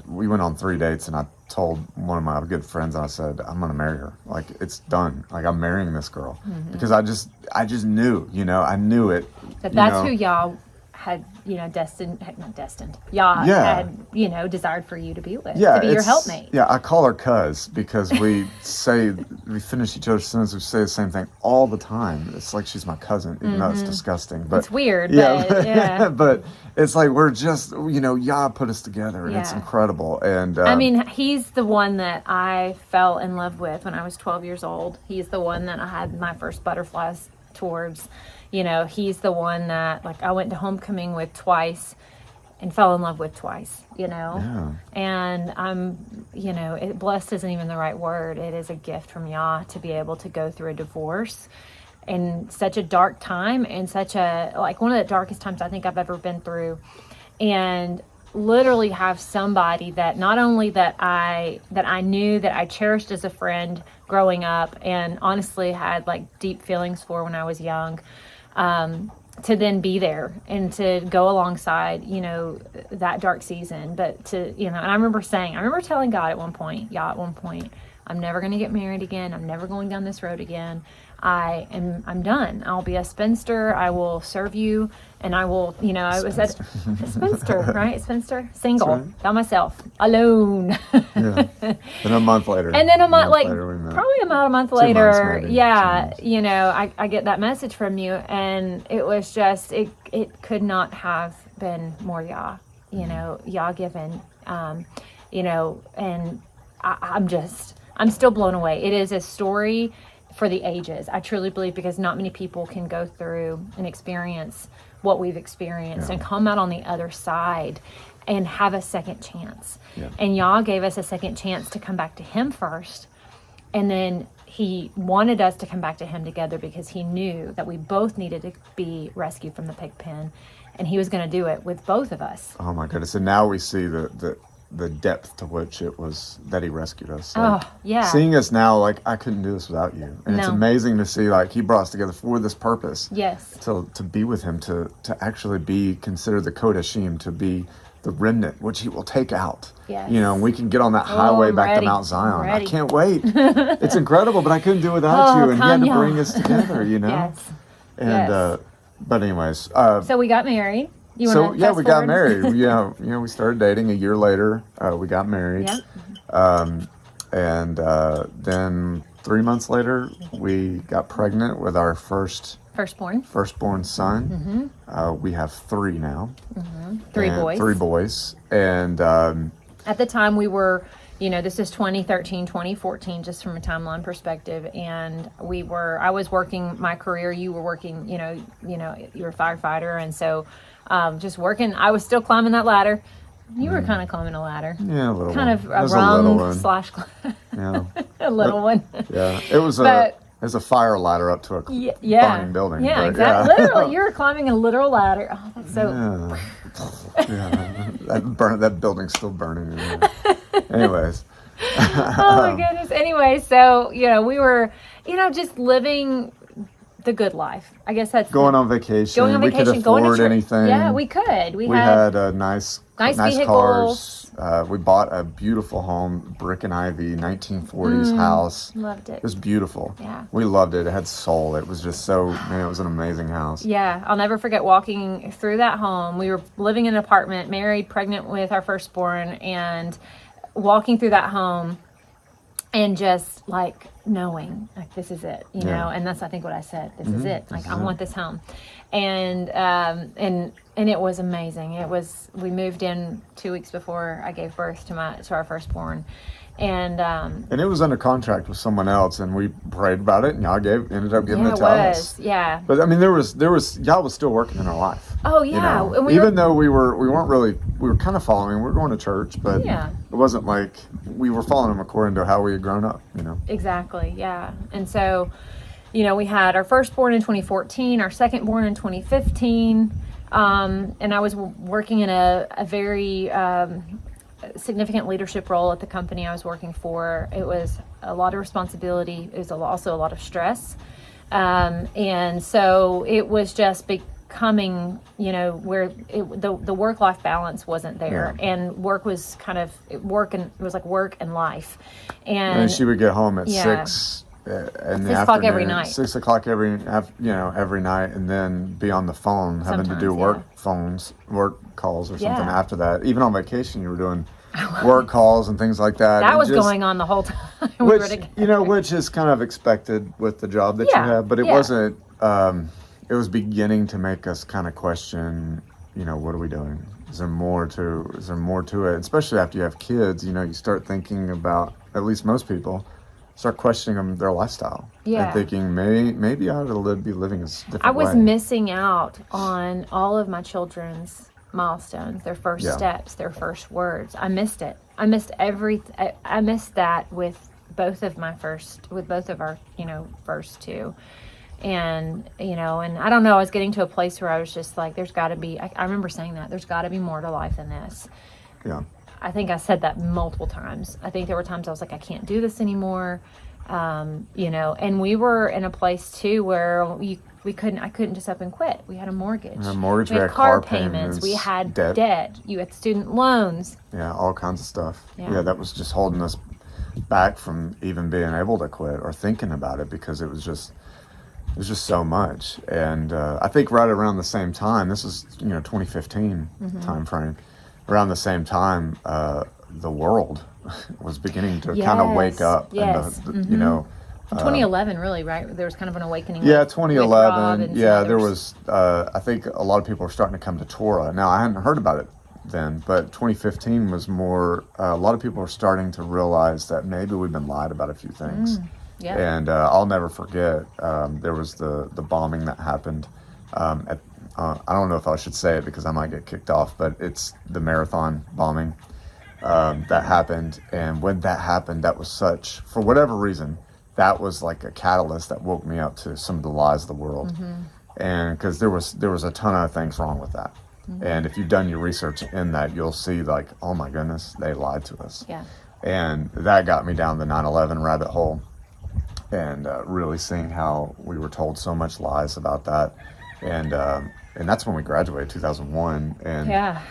we went on 3 dates, and I told one of my good friends, I said, I'm going to marry her. Like, it's done. Like, I'm marrying this girl. Mm-hmm. Because I just knew, I knew it. That's who Yah had, not destined. Yah had, desired for you to be with, to be your helpmate. Yeah, I call her cuz, because we finish each other's sentences, we say the same thing all the time. It's like she's my cousin, even though it's disgusting. But it's weird, but it's like we're just, Yah put us together, and it's incredible. And I mean, he's the one that I fell in love with when I was 12 years old. He's the one that I had my first butterflies towards, he's the one that, like, I went to homecoming with twice and fell in love with twice, and blessed isn't even the right word. It is a gift from Yah to be able to go through a divorce in such a dark time, and such a, like, one of the darkest times I think I've ever been through, and literally have somebody that not only that I knew, that I cherished as a friend growing up, and honestly had like deep feelings for when I was young, to then be there and to go alongside, that dark season. But and I remember telling God at one point, I'm never going to get married again. I'm never going down this road again. I'm done. I'll be a spinster. I will serve you. And I will, I was a spinster, right? Spinster, single, right. By myself, alone. Yeah. Then a month later. And then probably about a month later, maybe, I get that message from you, and it was just, it could not have been more Yah, Yah given, and I'm still blown away. It is a story for the ages. I truly believe, because not many people can go through and experience what we've experienced and come out on the other side and have a second chance. Yeah. And Yah gave us a second chance to come back to him first. And then he wanted us to come back to him together, because he knew that we both needed to be rescued from the pig pen. And he was going to do it with both of us. Oh my goodness. And now we see the depth to which it was that he rescued us. Like, seeing us now, like, I couldn't do this without you. And it's amazing to see, like, he brought us together for this purpose. Yes. To be with him, to actually be considered the Kodashim, to be the remnant, which he will take out. Yes. And we can get on that highway back to Mount Zion. I can't wait. It's incredible, but I couldn't do it without you. And he had to bring us together, Yes. And, but anyways. So we got married. We got married. We started dating a year later. We got married. Yep. And then 3 months later, we got pregnant with our firstborn son. Mm-hmm. We have 3 now. Mm-hmm. 3 boys. And at the time we were, this is 2013, 2014, just from a timeline perspective. And I was working my career. You were working, you're a firefighter. And so just working. I was still climbing that ladder. You were kind of climbing a ladder. Yeah, a little kind one. Of a rung slash a little one. Yeah, it was a fire ladder up to a burning building. Yeah, exactly. Literally, you were climbing a literal ladder. Oh, that's so. Yeah, that building's still burning. Anyways. Oh my goodness. Anyway, so we were, just living the good life. I guess that's going on vacation. We could afford anything. Yeah, we could. We had a nice vehicles. Cars. We bought a beautiful home, brick and ivy, 1940s house. Loved it. It was beautiful. Yeah. We loved it. It had soul. It was just it was an amazing house. Yeah. I'll never forget walking through that home. We were living in an apartment, married, pregnant with our firstborn, and walking through that home and just like knowing, like, this is it, and that's, I think, what I said. This is it. Like, I want this home. And it was amazing. We moved in 2 weeks before I gave birth to our firstborn. And it was under contract with someone else, and we prayed about it, and Yah ended up giving it to us. Yeah. But I mean, Yah was still working in our life. Oh yeah. And even though we were kind of following. We were going to church, but it wasn't like we were following him according to how we had grown up. Exactly. Yeah. And so, we had our firstborn in 2014, our secondborn in 2015, and I was working in a very significant leadership role at the company I was working for. It was a lot of responsibility. It was also a lot of stress. And so it was just becoming, where the work-life balance wasn't there. Yeah. And work was it was like work and life. And she would get home at 6 in the 6 o'clock every night. 6 o'clock every night, and then be on the phone, having to do work calls or something after that. Even on vacation, you were doing work calls and things like that. That was going on the whole time. Which is kind of expected with the job that you have, but it wasn't. It was beginning to make us kind of question, what are we doing? Is there more to it? Especially after you have kids, you start thinking about, at least most people, start questioning their lifestyle. Yeah. And thinking, maybe I ought to be living a different I was way. missing out on all of my children's milestones, their first steps, their first words. I missed it. I missed I missed that with both of our, first two. And, and I don't know, I was getting to a place where I was just like, there's got to be, I remember saying that, there's got to be more to life than this. Yeah. I think I said that multiple times. I think there were times I was like, I can't do this anymore. And we were in a place too where I couldn't just up and quit. We had a mortgage. We had car payments. We had debt. You had student loans. Yeah, all kinds of stuff. Yeah. That was just holding us back from even being able to quit or thinking about it, because it was just so much. And I think right around the same time, this is 2015 time frame, around the same time, the world was beginning to kind of wake up. Yes. And 2011, really, right? There was kind of an awakening. Yeah, with 2011. Yeah, there was. I think a lot of people were starting to come to Torah. Now, I hadn't heard about it then, but 2015 was more. A lot of people were starting to realize that maybe we've been lied about a few things. Yeah. And I'll never forget. There was the bombing that happened. I don't know if I should say it because I might get kicked off, but it's the marathon bombing that happened. And when that happened, that was for whatever reason, that was like a catalyst that woke me up to some of the lies of the world. And because there was a ton of things wrong with that. And if you've done your research in that, you'll see like, oh my goodness, they lied to us. Yeah. And that got me down the 9/11 rabbit hole, and really seeing how we were told so much lies about that. And that's when we graduated, 2001. And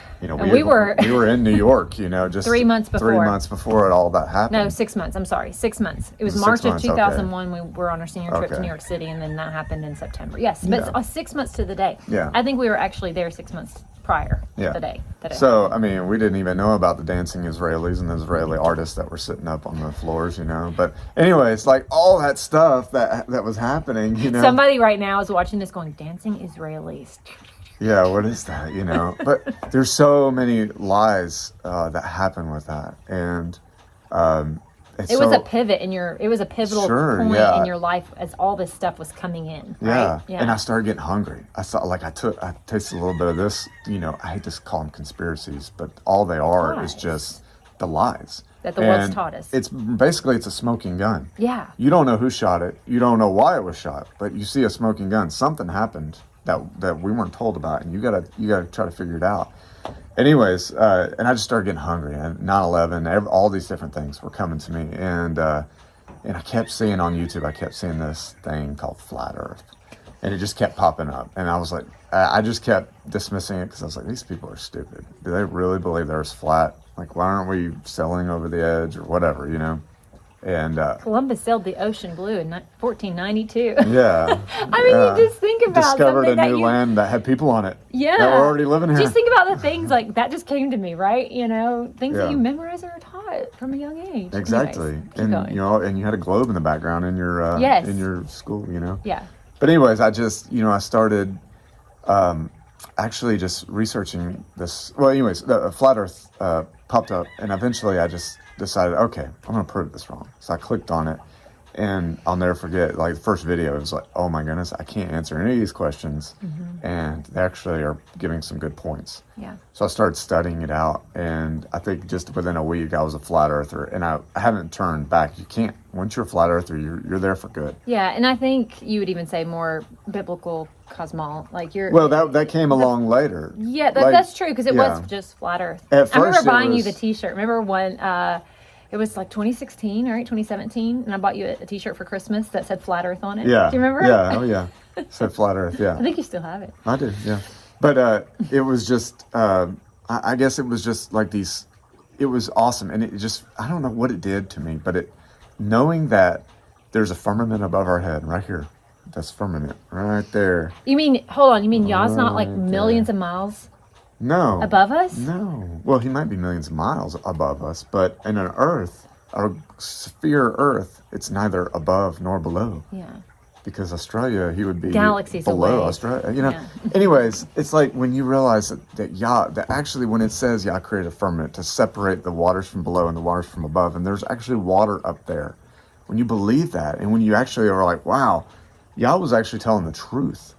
we were in New York, just 3 months before. 3 months before all that happened. No, 6 months. I'm sorry, 6 months. It was It was March 6 of months, 2001. We were on our senior trip to Okay. New York City, and then that happened in September. Yes, but 6 months to the day. Yeah. I think we were actually there 6 months prior to the day. So, I mean, we didn't even know about the dancing Israelis and the Israeli artists that were sitting up on the floors, But anyway, it's like all that stuff that was happening, Somebody right now is watching this going, dancing Israelis. Yeah, what is that, But there's so many lies that happen with that. And it was a pivot it was a pivotal point in your life as all this stuff was coming in, right? Yeah. And I started getting hungry. I saw, I tasted a little bit of this, I hate to call them conspiracies, but all they are is just the lies. That the world's taught us. It's a smoking gun. Yeah. You don't know who shot it. You don't know why it was shot, but you see a smoking gun. Something happened that we weren't told about, and you gotta try to figure it out. Anyways, and I just started getting hungry, and 9/11, all these different things were coming to me, and I kept seeing on YouTube, this thing called Flat Earth, and it just kept popping up, and I was like, I just kept dismissing it because I was like, these people are stupid. Do they really believe the Earth's flat? Like, why aren't we sailing over the edge or whatever, And Columbus sailed the ocean blue in 1492. Yeah. I mean, you just think about discovered something a new land that had people on it. Yeah. That were already living here. Just think about the things like that just came to me, right? Things that Yeah. you memorize or are taught from a young age. Exactly. Anyways, keep And going. and you had a globe in the background in your Yes. in your school, Yeah. But anyways, I just I started actually just researching this. Well, anyways, the Flat Earth popped up, and eventually I just decided, okay, I'm going to prove this wrong. So I clicked on it, and I'll never forget, like the first video, it was like, oh my goodness, I can't answer any of these questions. And they actually are giving some good points. Yeah. So I started studying it out, and I think just within a week I was a flat earther, and I haven't turned back. You can't. Once you're a flat earther, you're there for good. Yeah, and I think you would even say more biblical cosmol, like you're. Well, that came along later. Yeah, that's true, because it was just flat Earth. At I remember first it buying you was- the T-shirt. Remember when it was like 2016, right? 2017, and I bought you a T-shirt for Christmas that said Flat Earth on it. Yeah. Do you remember? Yeah. Oh yeah. Said flat Earth. Yeah. I think you still have it. I do, yeah. But it was just, I guess it was just like these, it was awesome. And it just, I don't know what it did to me, but knowing that there's a firmament above our head right here, that's firmament right there. You mean, hold on, you mean Yah's not like millions of miles No. above us? No. Well, he might be millions of miles above us, but in an Earth, our sphere Earth, it's neither above nor below. Yeah. Because Australia, he would be Galaxies below away. Australia. Yeah. Anyways, it's like when you realize that actually when it says Yah created a firmament to separate the waters from below and the waters from above, and there's actually water up there. when you believe that, and when you actually are like, wow, Yah was actually telling the truth.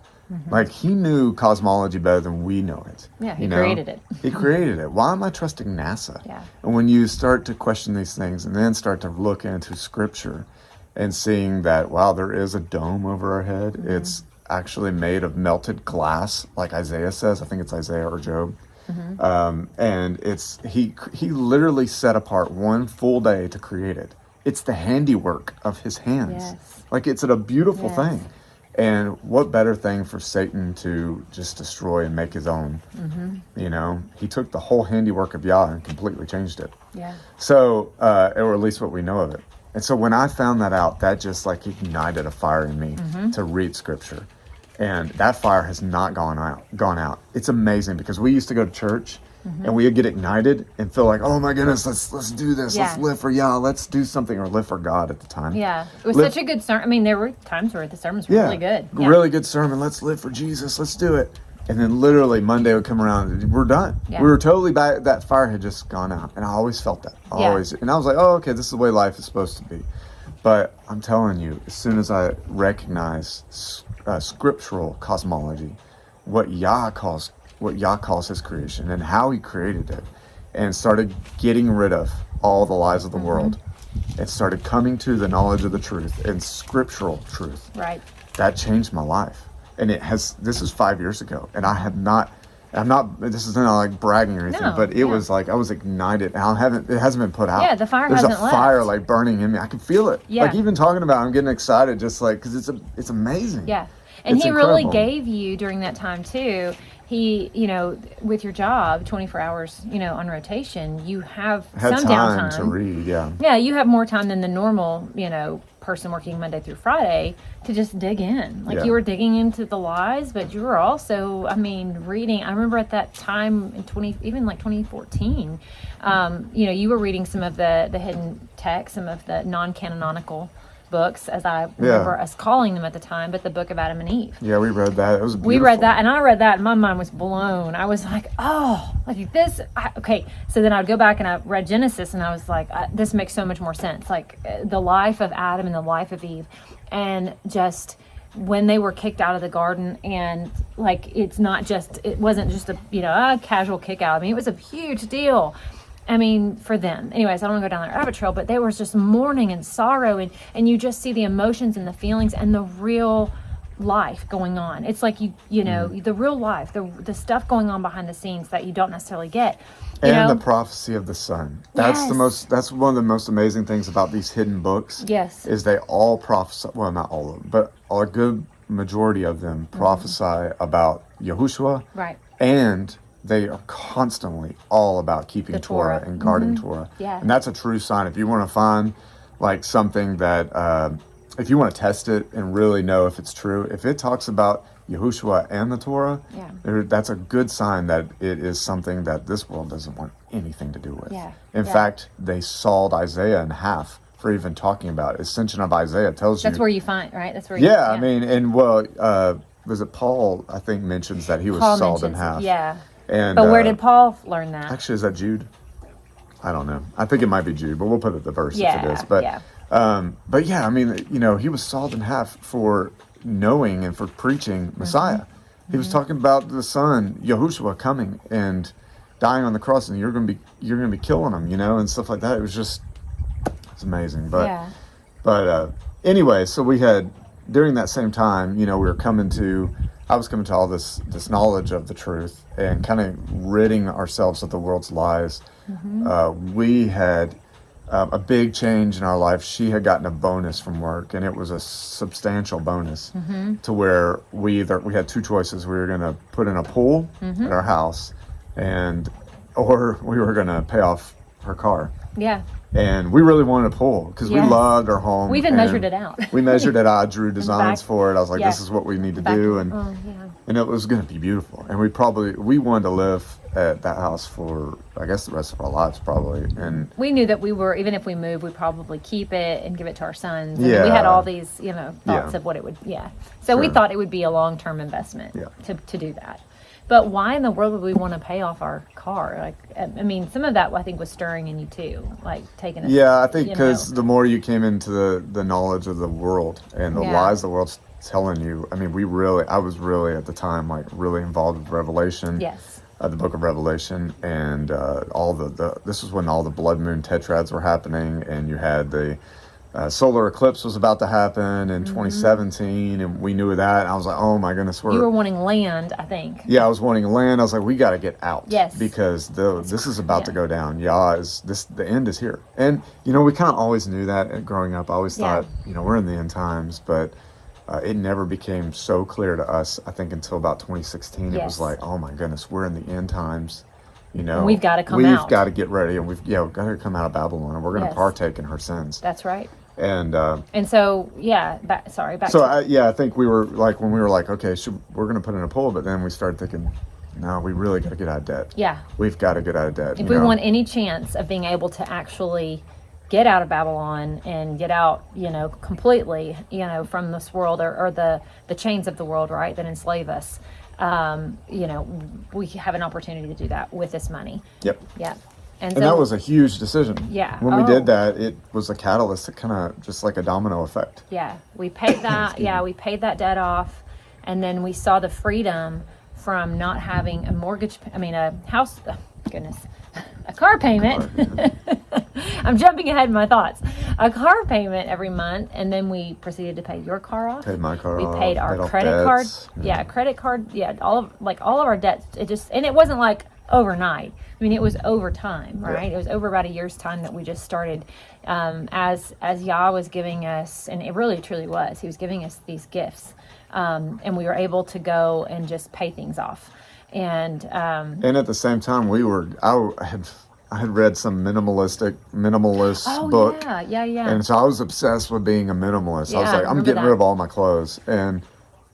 Like, he knew cosmology better than we know it. Yeah, he created it. He created it. Why am I trusting NASA? Yeah. And when you start to question these things and then start to look into scripture and seeing that, wow, there is a dome over our head. It's actually made of melted glass, like Isaiah says. I think it's Isaiah or Job. And it's he literally set apart one full day to create it. It's the handiwork of his hands. Yes. Like, it's a beautiful thing. And what better thing for Satan to just destroy and make his own? You know, he took the whole handiwork of Yah and completely changed it. Yeah. So, or at least what we know of it. And so when I found that out, that just like ignited a fire in me to read scripture. And that fire has not gone out. It's amazing, because we used to go to church and we would get ignited and feel like, oh my goodness, let's do this. Let's live for Yah. Let's do something, or live for God at the time. Yeah. It was such a good sermon. I mean, there were times where the sermons were really good. Yeah. Really good sermon. Let's live for Jesus. Let's do it. And then literally Monday would come around and we're done. Yeah. We were totally back. That fire had just gone out. And I always felt that. And I was like, oh, okay, this is the way life is supposed to be. But I'm telling you, as soon as I recognize scriptural cosmology, what Yah calls his creation and how he created it, and started getting rid of all the lies of the world, and started coming to the knowledge of the truth and scriptural truth. Right. That changed my life. And this is 5 years ago, and this is not like bragging or anything, but it was like I was ignited. It hasn't been put out. Yeah, the fire There's hasn't a left. fire like burning in me. I can feel it. Yeah. Like, even talking about it, I'm getting excited, just like, because it's amazing. Yeah. And It's he really incredible. gave you during that time too. He, with your job, 24 hours, on rotation, you have Had some time downtime. to read, yeah. Yeah, you have more time than the normal, person working Monday through Friday to just dig in. Like, you were digging into the lies, but you were also, reading. I remember at that time in 2014, you were reading some of the hidden text, some of the non-canonical books, as I remember us calling them at the time, but the book of Adam and Eve. Yeah, we read that. It was beautiful. We read that, and I read that, and my mind was blown. I was like, oh, like this. Okay. So then I'd go back and I read Genesis, and I was like, this makes so much more sense. Like, the life of Adam and the life of Eve, and just when they were kicked out of the garden, and like, it wasn't just a casual kick out. It was a huge deal. For them. Anyways, I don't want to go down that rabbit trail, but there was just mourning and sorrow, and you just see the emotions and the feelings and the real life going on. It's like, the real life, the stuff going on behind the scenes that you don't necessarily get. The prophecy of the Son. That's that's one of the most amazing things about these hidden books. Yes. Is they all prophesy, well, not all of them, but a good majority of them prophesy about Yahushua. Right. And they are constantly all about keeping The Torah and guarding Torah. Yeah. And that's a true sign. If you want to find like something that, if you want to test it and really know if it's true, if it talks about Yahushua and the Torah, that's a good sign that it is something that this world doesn't want anything to do with. Yeah. In fact, they sawed Isaiah in half for even talking about it. Ascension of Isaiah tells you. That's where you find, right? That's where was it Paul, I think, mentions that he was Paul sawed in mentions half. it, yeah. And, but where did Paul learn that? Actually, is that Jude? I don't know. I think it might be Jude, but we'll put it the verse if it is. But he was sawed in half for knowing and for preaching Messiah. He was talking about the Son, Yahushua, coming and dying on the cross, and you're gonna be killing him, and stuff like that. It's amazing. But anyway, so we had, during that same time, I was coming to all this knowledge of the truth and kind of ridding ourselves of the world's lies. We had a big change in our life. She had gotten a bonus from work, and it was a substantial bonus to where we had two choices. We were going to put in a pool at our house, or we were going to pay off her car. Yeah. And we really wanted a pool because we loved our home. We even measured it out. We measured it out. I drew designs for it. I was like, this is what we need to do. And it was going to be beautiful. And we wanted to live at that house for, I guess, the rest of our lives probably. And we knew that even if we moved, we'd probably keep it and give it to our sons. And we had all these, thoughts of what it would, So we thought it would be a long-term investment to do that. But why in the world would we want to pay off our car? Some of that I think was stirring in you too. like taking it. Yeah, I think because the more you came into the knowledge of the world and the lies the world's telling you, I mean, I was really at the time like really involved with Revelation. Yes. The book of Revelation, and all this was when all the blood moon tetrads were happening, and you had the solar eclipse was about to happen in 2017, and we knew that. And I was like, oh my goodness, you were wanting land, I think. Yeah, I was wanting land. I was like, we got to get out. Yes. Because this is about to go down. The end is here. And, we kind of always knew that growing up. I always thought, we're in the end times, but it never became so clear to us, I think, until about 2016. It was like, oh my goodness, we're in the end times. And we've got to come out. We've got to get ready, and we've got to come out of Babylon, and we're going to partake in her sins. That's right. And so, back I think we were like, when we were like, okay, we're going to put in a poll, but then we started thinking, no, we really got to get out of debt. Yeah. We've got to get out of debt. If we want any chance of being able to actually get out of Babylon and get out, completely, from this world or the chains of the world, right, that enslave us, we have an opportunity to do that with this money. Yep. Yeah. And that was a huge decision. Yeah. When we did that, it was a catalyst to kind of just like a domino effect. Yeah. We paid that. We paid that debt off. And then we saw the freedom from not having a house, a car payment. I'm jumping ahead in my thoughts. A car payment every month, and then we proceeded to pay your car off. Paid my car off. We paid our credit card. Yeah, credit card. Yeah, all of our debts. And it wasn't like overnight. I mean, it was over time, right? It was over about a year's time that we just started, as Yah was giving us, and it really truly was. He was giving us these gifts, and we were able to go and just pay things off. And at the same time, I had read some minimalist book. Yeah. And so I was obsessed with being a minimalist. Yeah, I was like, I'm getting rid of all my clothes. And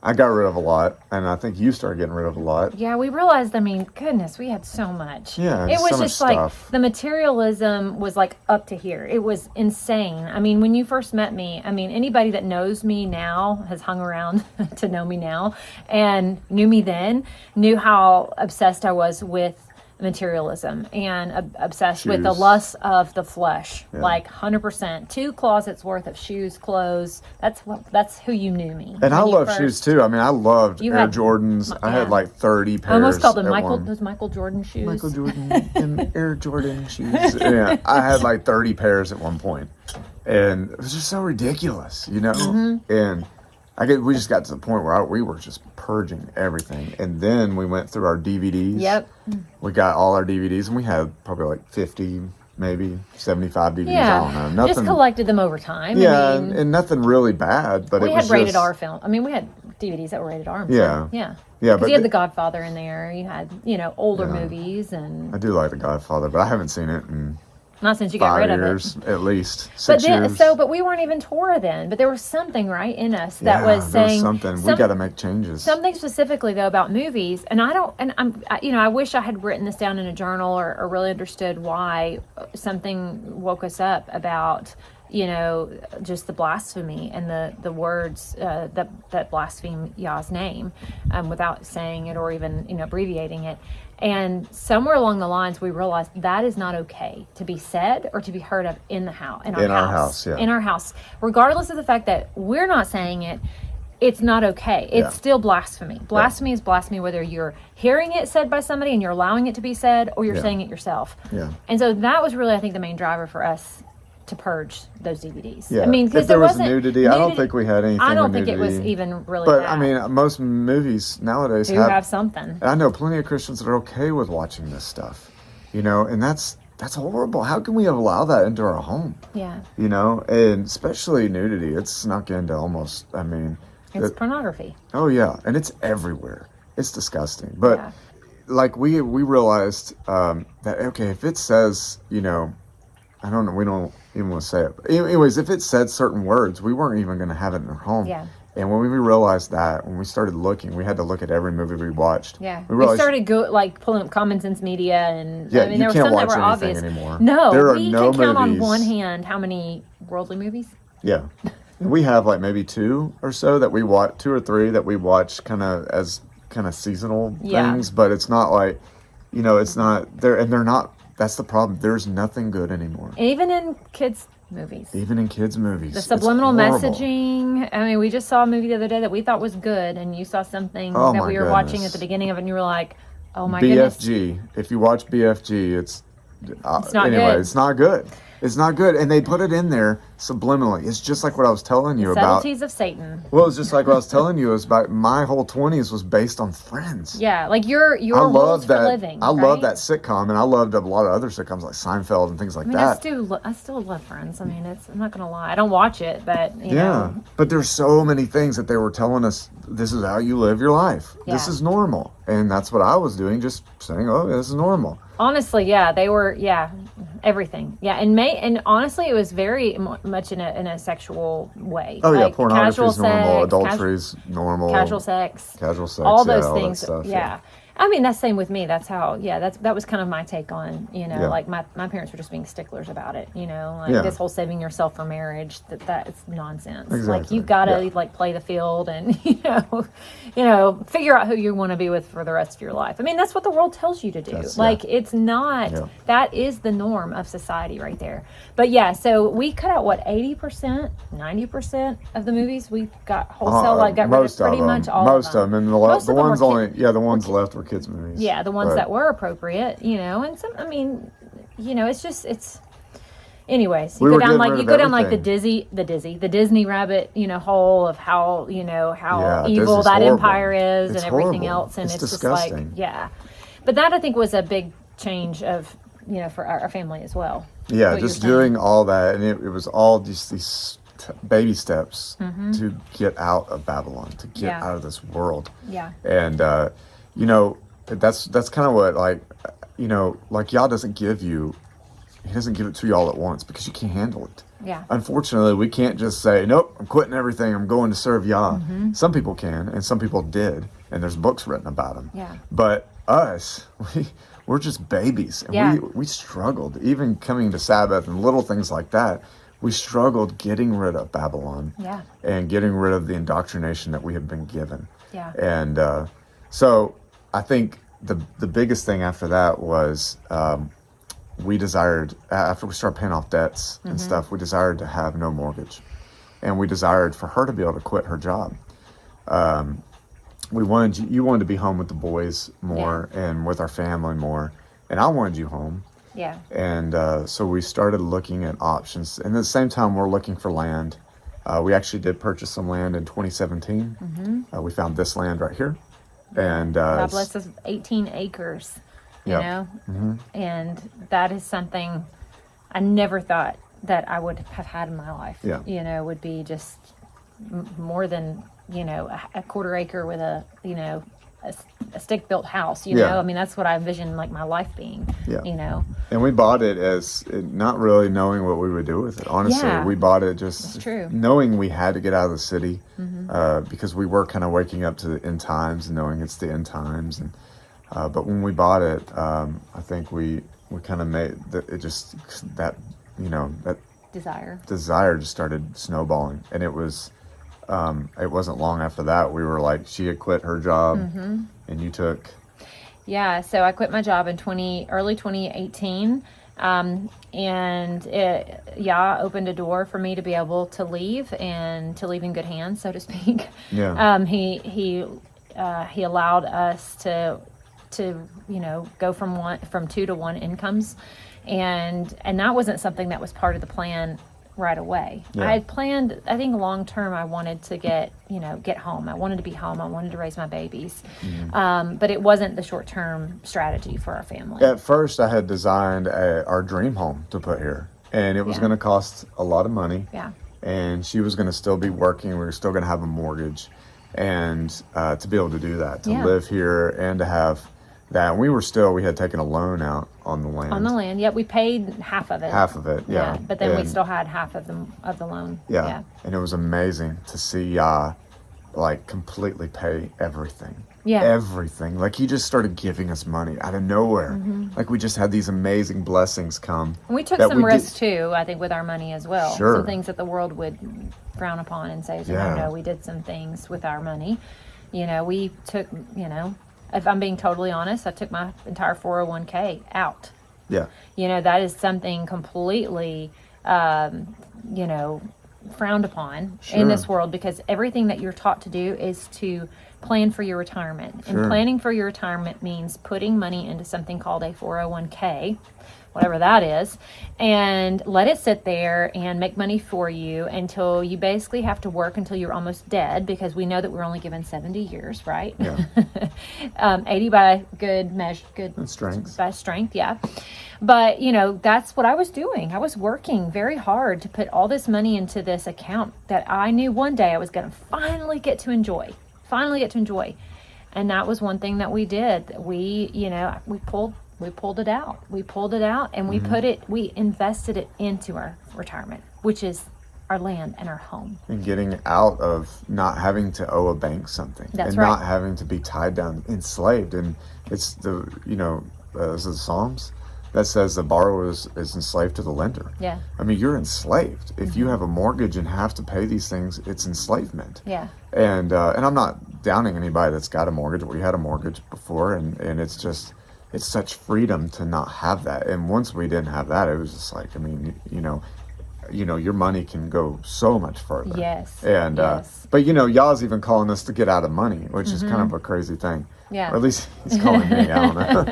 I got rid of a lot. And I think you started getting rid of a lot. Yeah, we realized, goodness, we had so much. Yeah, it was so just much like stuff. The materialism was like up to here. It was insane. I mean, when you first met me, anybody that knows me now, has hung around to know me now, and knew me then, knew how obsessed I was with materialism and obsessed with the lust of the flesh, like 100%. 2 closets worth of shoes, clothes. That's who you knew me. And I love shoes too. I loved Air Jordans. I had like 30 pairs. I almost called them those Michael Jordan shoes. Michael Jordan and Air Jordan shoes. Yeah, I had like 30 pairs at one point, and it was just so ridiculous, And we just got to the point where we were just purging everything. And then we went through our DVDs. Yep. We got all our DVDs, and we had probably like 50, maybe 75 DVDs. Yeah. I don't know. Nothing, just collected them over time. Yeah, and nothing really bad, but we had rated R film. We had DVDs that were rated R. Yeah. Yeah. Yeah, because you had The Godfather in there. You had, older movies. And I do like The Godfather, but I haven't seen it in not since you got rid of it. 5 years, at least. 6 years. But we weren't even Torah then. But there was something right in us that was saying something. We got to make changes. Something specifically though about movies, and I wish I had written this down in a journal or really understood why something woke us up about just the blasphemy and the words that blaspheme Yah's name without saying it or even abbreviating it. And somewhere along the lines, we realized that is not okay to be said or to be heard of in our house. In our house, regardless of the fact that we're not saying it. It's not okay. It's still blasphemy. Blasphemy is blasphemy, whether you're hearing it said by somebody and you're allowing it to be said, or you're saying it yourself. Yeah. And so that was really, I think, the main driver for us to purge those DVDs. Yeah. Because if there was nudity, I don't think we had anything. I don't with think nudity. it was even really. But that. Most movies nowadays have something. I know plenty of Christians that are okay with watching this stuff, and that's horrible. How can we allow that into our home? Yeah. And especially nudity, it's snuck into almost. It's pornography. Oh yeah, and it's everywhere. It's disgusting. But like we realized that if it says, I don't know, we don't even want to say it. But anyways, if it said certain words, we weren't even going to have it in our home. Yeah. And when we realized that, when we started looking, we had to look at every movie we watched. Yeah. We started pulling up Common Sense Media, and you there were can't some watch that were anything obvious anymore. No, there are we no can count movies. on one hand how many worldly movies. Yeah. We have like maybe 2 or so that we watch, 2 or 3 that we watch kind of as kind of seasonal things, but it's not like, it's not there, and they're not That's the problem. There's nothing good anymore. Even in kids' movies. Even in kids' movies. The subliminal It's horrible. messaging. I mean, we just saw a movie the other day that we thought was good, and you saw something Oh, that my we were watching goodness. at the beginning of it, and you were like, oh my goodness. BFG. If you watch BFG, it's not anyway, good. it's not good. It's not good. And they put it in there subliminally. It's just like what I was telling you about. Subtleties of Satan. Well, it's just like what I was telling you. It was about my whole 20s was based on Friends. Yeah, like your I rules love for that. living. I love that sitcom, and I loved a lot of other sitcoms like Seinfeld and things like I mean, that. I still love Friends. I mean, I'm not gonna lie. I don't watch it, but you Yeah, know. but there's so many things that they were telling us. This is how you live your life. This Yeah. is normal, and that's what I was doing. Just saying, oh, this is normal. Honestly, yeah, they were, everything, and honestly, it was very much in a sexual way. Oh yeah, like pornography is normal. sex, Adultery is normal. casual sex, all all those that things. stuff, Yeah. I mean, that's same with me. That's how, that was kind of my take on, Yeah. like my parents were just being sticklers about it, like Yeah. this whole saving yourself for marriage, that's nonsense. Like Exactly. you've got to Yeah. like play the field and, figure out who you want to be with for the rest of your life. I mean, that's what the world tells you to do. It's not, that is the norm of society right there. But yeah, so we cut out 80%, 90% of the movies we got wholesale, got rid of pretty much all most of them. of them, and the Most of them ones were only, the ones left were kids movies. Yeah, the ones But- that were appropriate, and some, I mean, it's. Anyways, you We go were down getting like rid you of go down like everything. the Disney rabbit, hole of how how evil Disney's that horrible. empire is It's and everything horrible. else, and It's it's just like disgusting. But that I think was a big change of for our family as well. Yeah, what you're just saying. doing all that, and it was all just these baby steps Mm-hmm. to get out of Babylon, to get out of this world. Yeah. And that's kind of what like Yah doesn't give you. He doesn't give it to you all at once because you can't handle it. Yeah. Unfortunately, we can't just say, nope, I'm quitting everything. I'm going to serve Yah. Mm-hmm. Some people can, and some people did, and there's books written about them. Yeah. But us, we're just babies, and we struggled. Even coming to Sabbath and little things like that, we struggled getting rid of Babylon. Yeah. And getting rid of the indoctrination that we have been given. Yeah. And so I think the biggest thing after that was we desired, after we started paying off debts and stuff, we desired to have no mortgage. And we desired for her to be able to quit her job. You wanted to be home with the boys more and with our family more. And I wanted you home. Yeah. And so we started looking at options. And at the same time, we're looking for land. We actually did purchase some land in 2017. We found this land right here. And God bless us with 18 acres, you Yep. know? And that is something I never thought that I would have had in my life. Yeah. Would be just more than, a quarter acre with a stick built house, you Yeah. know? I mean, that's what I envisioned like my life being, Yeah. And we bought it as not really knowing what we would do with it. Honestly, Yeah. we bought it just That's true. knowing we had to get out of the city because we were kind of waking up to the end times and knowing it's the end times. And but when we bought it, I think we kind of made that that desire just started snowballing, and it wasn't long after that we were like, she had quit her job and you took. Yeah, so I quit my job in early 2018, and Yah opened a door for me to be able to leave and to leave in good hands, so to speak. Yeah. He allowed us to go from 2 to 1 incomes, and that wasn't something that was part of the plan right away. Yeah. I had planned, I think long term, I wanted to get home. I wanted to be home. I wanted to raise my babies. But it wasn't the short term strategy for our family. At first, I had designed our dream home to put here, and it was going to cost a lot of money. Yeah. And she was going to still be working. We were still going to have a mortgage, and to be able to do that, to live here and to have that. And we had taken a loan out on the land. On the land, yeah, we paid half of it. Half of it, yeah. But then we still had half of the loan. Yeah. And it was amazing to see Yah like completely pay everything. Yeah. Everything. Like he just started giving us money out of nowhere. Like we just had these amazing blessings come. And we took that some we risks too, I think, with our money as well. Sure. Some things that the world would frown upon and say, no, we did some things with our money. We took, if I'm being totally honest, I took my entire 401k out Yeah. That is something completely, frowned upon in this world, because everything that you're taught to do is to plan for your retirement. And planning for your retirement means putting money into something called a 401k, whatever that is, and let it sit there and make money for you until you basically have to work until you're almost dead, because we know that we're only given 70 years, right? Yeah. 80 by good measure, good strength. By strength, yeah. But, that's what I was doing. I was working very hard to put all this money into this account that I knew one day I was going to finally get to enjoy. And that was one thing that we did. We pulled it out. And we invested it into our retirement, which is our land and our home. And getting out of not having to owe a bank something. That's and right. not having to be tied down, enslaved. And it's the Psalms that says the borrower is enslaved to the lender. Yeah. I mean, you're enslaved. If you have a mortgage and have to pay these things, it's enslavement. Yeah. And I'm not downing anybody that's got a mortgage. We had a mortgage before, and it's just, it's such freedom to not have that. And once we didn't have that, it was just like, I mean, your money can go so much further. Yes. And but Yah's even calling us to get out of money, which is kind of a crazy thing. Yeah. Or at least he's calling me. I don't know.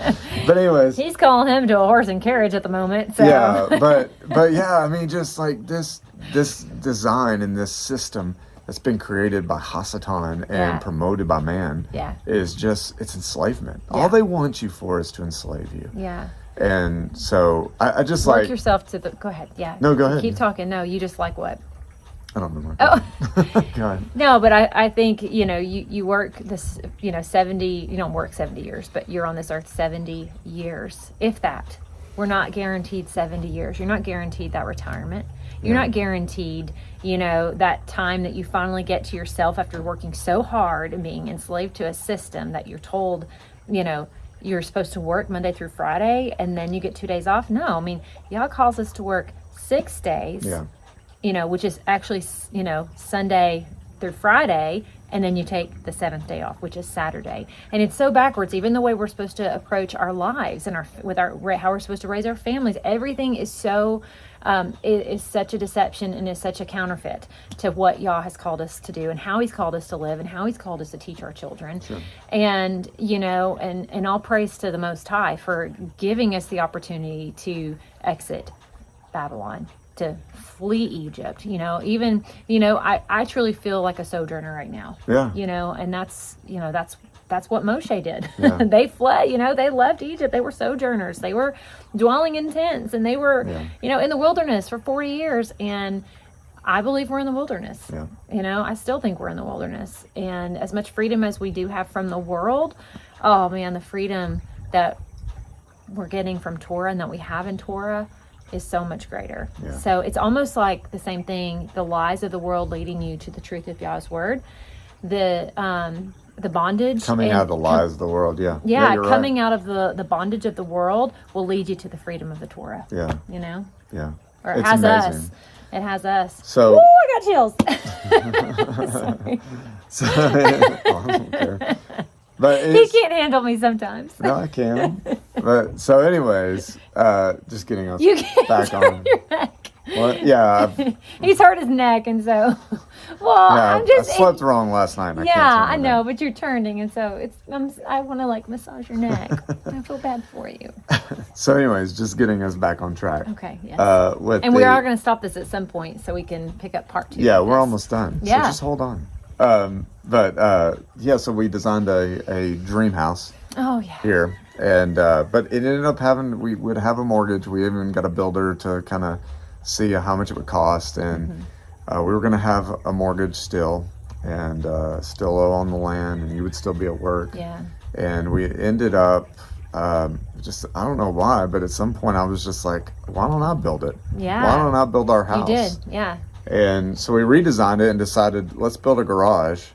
But anyways, he's calling him to a horse and carriage at the moment. So. Yeah, but yeah, I mean, just like this design and this system that's been created by Hasatan and promoted by man is just, it's enslavement. All they want you for is to enslave you. Yeah. And so I just work like yourself to the. Go ahead. Yeah. No, go ahead. Keep talking. No, you just like what? I don't remember. Oh. Go ahead. No, but I think you work this 70. You don't work 70 years, but you're on this earth 70 years, if that. We're not guaranteed 70 years. You're not guaranteed that retirement. You're not guaranteed, that time that you finally get to yourself after working so hard and being enslaved to a system that you're told, you're supposed to work Monday through Friday and then you get 2 days off. No, I mean, Yah calls us to work 6 days, which is actually, Sunday through Friday, and then you take the 7th day off, which is Saturday. And it's so backwards. Even the way we're supposed to approach our lives and how we're supposed to raise our families, everything is so, is such a deception and is such a counterfeit to what Yah has called us to do and how He's called us to live and how He's called us to teach our children. Sure. And and all praise to the Most High for giving us the opportunity to exit Babylon, to flee Egypt. I truly feel like a sojourner right now. Yeah. And that's what Moshe did. Yeah. They fled, they left Egypt. They were sojourners. They were dwelling in tents, and they were, in the wilderness for 40 years. And I believe we're in the wilderness. Yeah. I still think we're in the wilderness. And as much freedom as we do have from the world, oh man, the freedom that we're getting from Torah and that we have in Torah is so much greater. Yeah. So it's almost like the same thing, the lies of the world leading you to the truth of Yah's word. The bondage. Coming out of the lies of the world, Yeah, you're coming right. out of the bondage of the world will lead you to the freedom of the Torah. Yeah. Yeah. Or it It's has amazing. us. It has us. So. Ooh, I got chills. Sorry. So, I don't care. But He can't handle me sometimes. No, I can. But so, anyways, just getting us You can't back on. your neck. What? Yeah. He's hurt his neck, and so, I slept wrong last night. And I know, but you're turning, and so I want to massage your neck. I feel bad for you. So, anyways, just getting us back on track. Okay. Yes. We are going to stop this at some point, so we can pick up part 2. Yeah, we're almost done. Yeah. So just hold on. So we designed a dream house. Oh yeah. Here, and but it ended up we would have a mortgage. We even got a builder to kind of see how much it would cost, and we were going to have a mortgage still, and still owe on the land, and you would still be at work. Yeah. And we ended up just, I don't know why, but at some point I was just like, why don't I build it? Yeah. Why don't I build our house? You did. Yeah. And so we redesigned it and decided, let's build a garage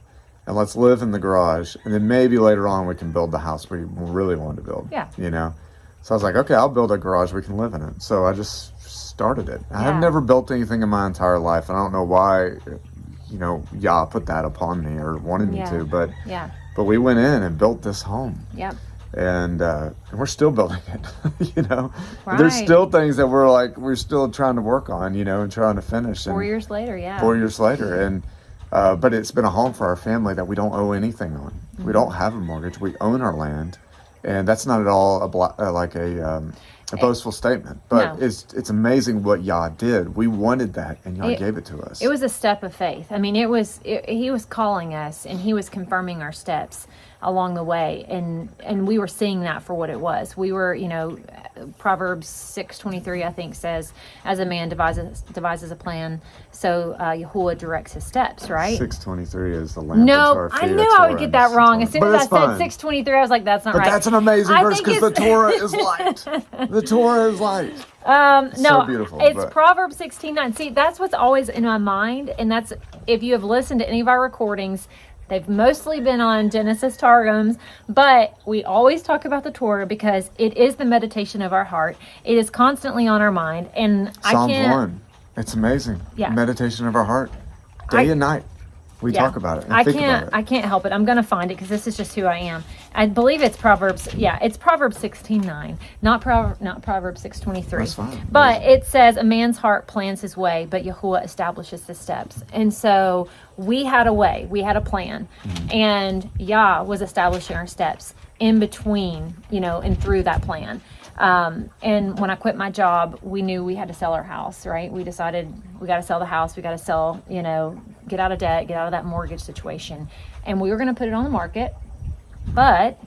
and let's live in the garage. And then maybe later on we can build the house we really wanted to build. Yeah. So I was like, okay, I'll build a garage we can live in it. So I just started it. I have never built anything in my entire life. And I don't know why, Yah put that upon me or wanted me to. But we went in and built this home. Yep. And we're still building it, you know. Right. There's still things that we're still trying to work on, you know, and trying to finish. 4 years later, yeah. 4 years later, and but it's been a home for our family that we don't owe anything on. We don't have a mortgage. We own our land, and that's not at all a boastful statement. But No. it's amazing what Yah did. We wanted that, and Yah gave it to us. It was a step of faith. I mean, he was calling us, and he was confirming our steps along the way, and we were seeing that for what it was. We were, you know, Proverbs 6:23, I think, says, "As a man devises a plan, so Yahuah directs his steps." Right? 6:23 is the lamp unto No, our feet. I knew I would get that wrong. As soon as I said 6:23, I was like, "That's not But right." that's an amazing I verse think because the it's- Torah is light. The Torah is light. No, so beautiful, it's but- Proverbs 16:9. See, that's what's always in my mind, and that's if you have listened to any of our recordings, they've mostly been on Genesis Targums, but we always talk about the Torah because it is the meditation of our heart. It is constantly on our mind, and Psalms I can't. 1. It's amazing. Yeah. Meditation of our heart, day and night. We Yeah. talk about it and think about it. I can't help it. I'm going to find it because this is just who I am. I believe it's Proverbs. Yeah, it's Proverbs 16:9, not Proverbs 6:23. That's fine. But it says, "A man's heart plans his way, but Yahuah establishes the steps." And so we had a way, we had a plan, and Yah was establishing our steps in between, you know, and through that plan. And when I quit my job, we knew we had to sell our house, right? We decided we got to sell the house. We got to sell, you know, get out of debt, get out of that mortgage situation. And we were going to put it on the market. But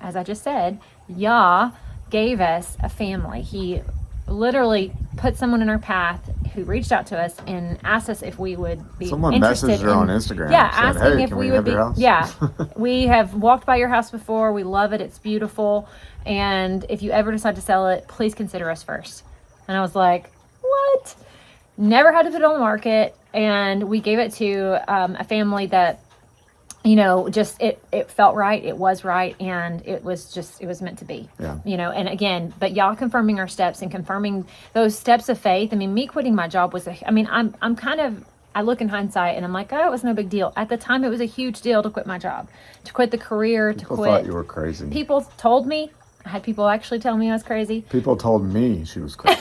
as I just said, Yah gave us a family. He literally put someone in our path who reached out to us and asked us if we would be Someone interested messaged her in, on Instagram. Yeah, said, asking "Hey, if can we have would be. your house?" Yeah, we have walked by your house before. We love it. It's beautiful. And if you ever decide to sell it, please consider us first. And I was like, what? Never had to put it on the market. And we gave it to a family that, you know, just it felt right. It was right. And it was meant to be. Yeah. You know, and again, but y'all confirming our steps and confirming those steps of faith. I mean, me quitting my job was, I'm kind of, I look in hindsight and I'm like, oh, it was no big deal. At the time, it was a huge deal to quit my job, to quit the career, People to quit. thought you were crazy. People told me. I had people actually tell me I was crazy. People told me she was crazy.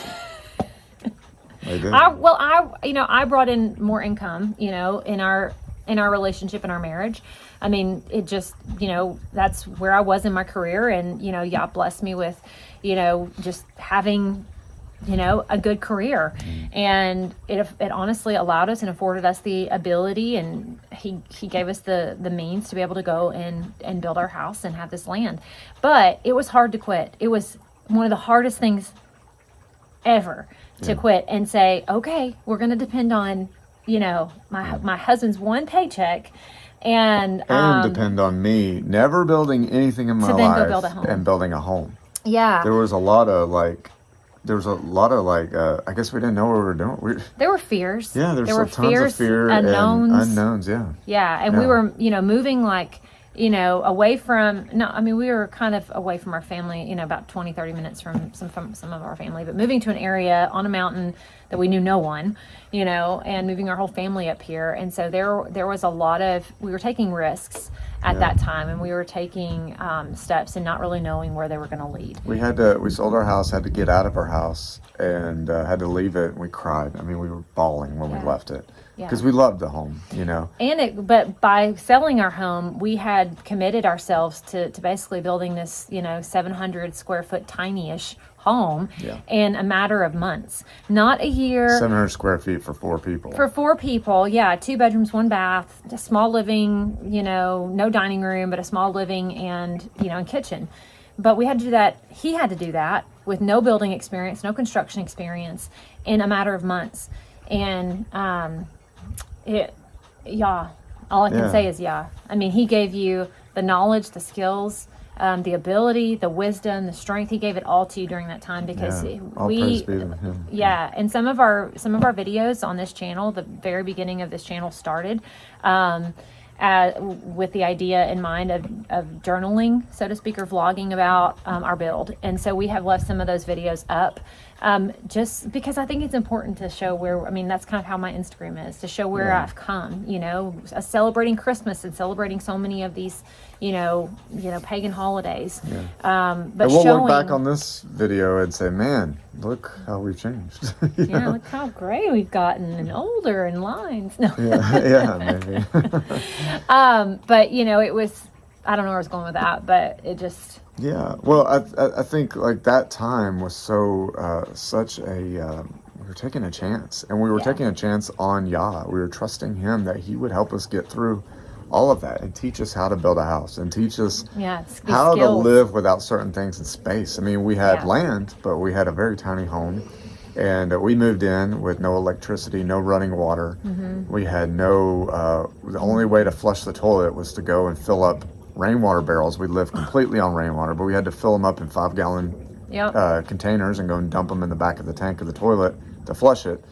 They did. I brought in more income, you know, in our relationship, in our marriage. I mean, it just, you know, that's where I was in my career, and you know, Yah blessed me with, you know, just having, you know, a good career, and it honestly allowed us and afforded us the ability, and he gave us the means to be able to go and build our house and have this land. But it was hard to quit. It was one of the hardest things ever to quit and say, okay, we're going to depend on, you know, my husband's one paycheck, and depend on me never building anything in my then go life build a home. and building a home. yeah, There was a lot of I guess we didn't know what we were doing. there were fears. There were were tons fears, of fear unknowns. and unknowns. Yeah, and we Yeah. were, you know, moving like, you know, away from, no, I mean, we were kind of away from our family, you know, about 20, 30 minutes from some of our family, but moving to an area on a mountain that we knew no one, you know, and moving our whole family up here. And so there was a lot of, we were taking risks at that time, and we were taking steps and not really knowing where they were going to lead. We sold our house, had to get out of our house, and had to leave it. And we cried. I mean, we were bawling when we left it because we loved the home, you know. But by selling our home, we had committed ourselves to basically building this, you know, 700 square foot tiny-ish home in a matter of months, not a year. 700 square feet for 4 people. For 4 people, 2 bedrooms, 1 bath, a small living, you know, no dining room, but a small living and, you know, and kitchen. But we had to do that. He had to do that with no building experience, no construction experience, in a matter of months. And all I can say is I mean, he gave you the knowledge, the skills, the ability, the wisdom, the strength. He gave it all to you during that time, because All praise be to him. and some of our videos on this channel, the very beginning of this channel started with the idea in mind of journaling, so to speak, or vlogging about our build. And so we have left some of those videos up, just because I think it's important to show where, I mean, that's kind of how my Instagram is, to show where I've come, you know, celebrating Christmas and celebrating so many of these, you know, pagan holidays. But and we'll showing, look back on this video and say, man, look how we've changed. yeah, look how gray we've gotten and older and lines. No. Maybe. But you know, it was, I don't know where I was going with that, but it just. Yeah, well, I think like that time was so such a we were taking a chance, and we were taking a chance on Yah. We were trusting Him that He would help us get through all of that and teach us how to build a house and teach us how to live without certain things in space. I mean, we had land, but we had a very tiny home, and we moved in with no electricity, no running water. We had no. The only way to flush the toilet was to go and fill up rainwater barrels. We lived completely on rainwater, but we had to fill them up in 5-gallon containers and go and dump them in the back of the tank of the toilet to flush it.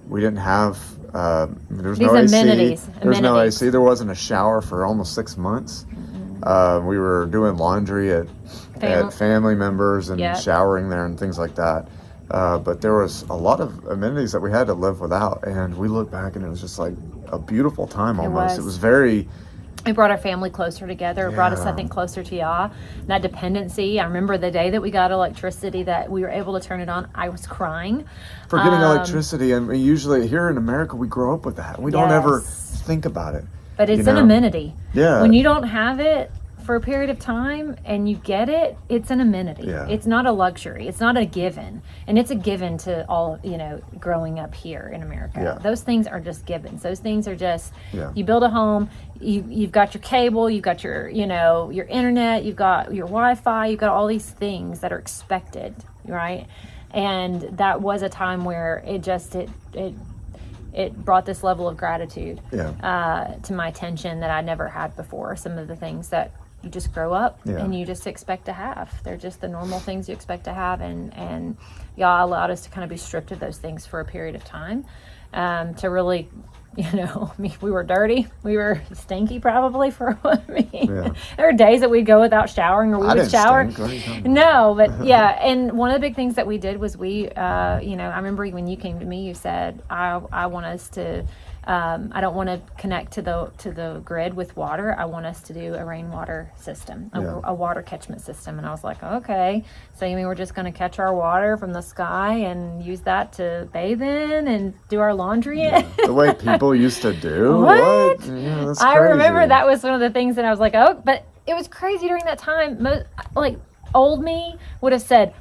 We didn't have there was no AC. There was no AC. There wasn't a shower for almost 6 months. We were doing laundry at family members and showering there and things like that. But there was a lot of amenities that we had to live without, and we look back and it was just like a beautiful time almost. It was very. It brought our family closer together. It brought us, I think, closer to Yah. That dependency. I remember the day that we got electricity, that we were able to turn it on. I was crying. For getting electricity, and usually here in America, we grow up with that. We don't ever think about it. But it's an amenity. Yeah. When you don't have it for a period of time and you get it, it's an amenity. Yeah. It's not a luxury. It's not a given. And it's a given to all, you know, growing up here in America. Yeah. Those things are just givens. Those things are just, you build a home, you've got your cable, you've got your, you know, your internet, you've got your Wi-Fi, you've got all these things that are expected, right? And that was a time where it brought this level of gratitude to my attention that I never had before. Some of the things that you just grow up and you just expect to have. They're just the normal things you expect to have, and Yah allowed us to kind of be stripped of those things for a period of time, to really, you know, I mean, we were dirty, we were stinky probably for there were days that we'd go without showering, or we would shower. No, but and one of the big things that we did was we, you know, I remember when you came to me, you said, I want us to, I don't want to connect to the grid with water. I want us to do a rainwater system, a water catchment system. And I was like, okay, so you mean we're just going to catch our water from the sky and use that to bathe in and do our laundry in? The way people used to do. What? Yeah, that's I crazy. remember that was one of the things that I was like, oh, but it was crazy during that time. Like old me would have said,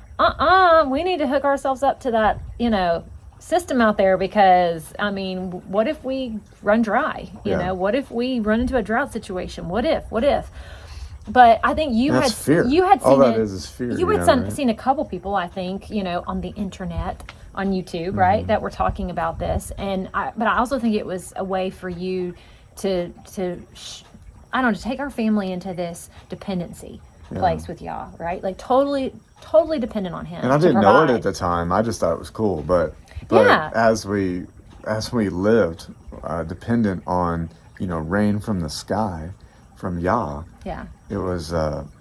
we need to hook ourselves up to that, you know, system out there, because I mean, what if we run dry? You know, what if we run into a drought situation? What if? But I think you had fear. You had seen all that is fear. You had seen a couple people, I think, you know, on the internet, on YouTube, right, that were talking about this, but I also think it was a way for you to I don't know, to take our family into this dependency place with Yah, right? Like totally dependent on Him. And I didn't know it at the time. I just thought it was cool, but as we lived dependent on, you know, rain from the sky from Yah, it was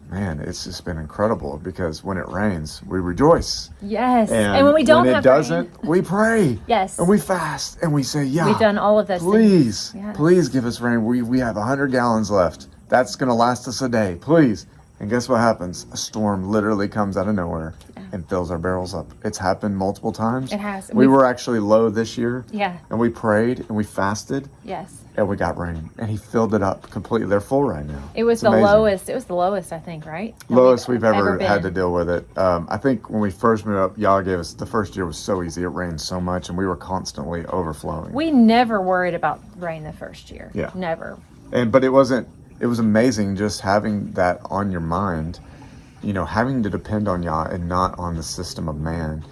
man, it's just been incredible, because when it rains, we rejoice. Yes. And when we don't when have it doesn't, we pray. Yes. And we fast and we say, Yah, we've done all of those please, things. Please give us rain. We have 100 gallons left. That's going to last us a day. Please. And guess what happens? A storm literally comes out of nowhere and fills our barrels up. It's happened multiple times. It has. We were actually low this year. Yeah. And we prayed and we fasted. Yes. And we got rain. And He filled it up completely. They're full right now. It was lowest. It was the lowest, I think, right? Lowest we've ever had to deal with it. I think when we first moved up, Yah gave us, the first year was so easy. It rained so much and we were constantly overflowing. We never worried about rain the first year. Yeah. Never. But it was amazing just having that on your mind, you know, having to depend on Yah and not on the system of man.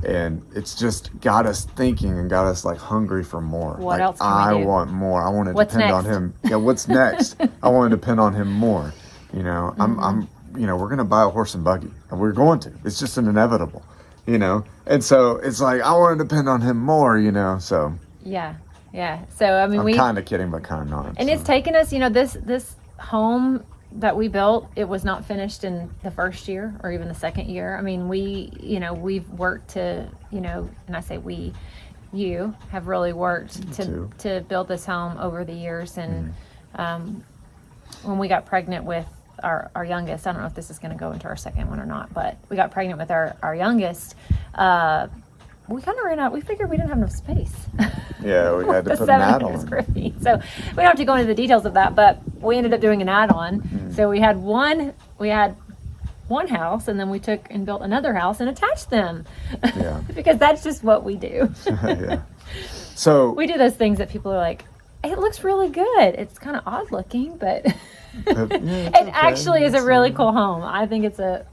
And it's just got us thinking and got us like hungry for more. What else can we do? I want more. I want to depend on Him. Yeah, what's next? I want to depend on Him more. You know, I'm you know, we're going to buy a horse and buggy, and we're going to. It's just an inevitable, you know. And so it's like, I want to depend on Him more, you know, so. Yeah. Yeah. So I mean, I'm kind of kidding, but kind of not. And it's taken us, this home that we built, it was not finished in the first year or even the second year. I mean, we've worked to, and I say we, you have really worked to build this home over the years. And when we got pregnant with our youngest, I don't know if this is going to go into our second one or not, but we got pregnant with our youngest, we kind of ran out. We figured we didn't have enough space. Yeah, we had to put an add-on. So we don't have to go into the details of that, but we ended up doing an add-on. So we had one house, and then we took and built another house and attached them. Yeah. Because that's just what we do. Yeah. So we do those things that people are like, it looks really good. It's kind of odd looking, but it actually is a really cool home. I think it's a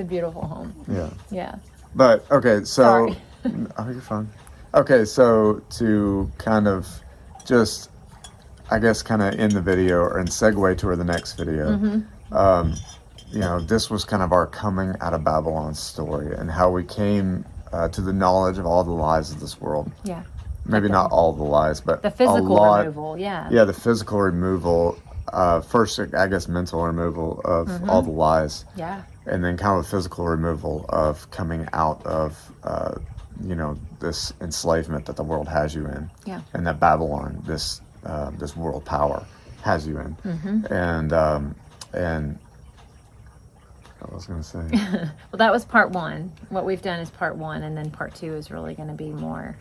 beautiful home. Yeah. Yeah. But okay, so Sorry. Oh, you're fine. Okay, so to kind of just, I guess, kind of end the video and segue to the next video, this was kind of our coming out of Babylon story and how we came to the knowledge of all the lies of this world. Yeah. Maybe not all the lies, but the physical removal. Yeah. Yeah, the physical removal. First, I guess, mental removal of all the lies. Yeah. And then kind of a physical removal of coming out of, this enslavement that the world has you in. Yeah. And that Babylon, this world power, has you in. And what was I going to say? Well, that was part one. What we've done is part one, and then part two is really going to be more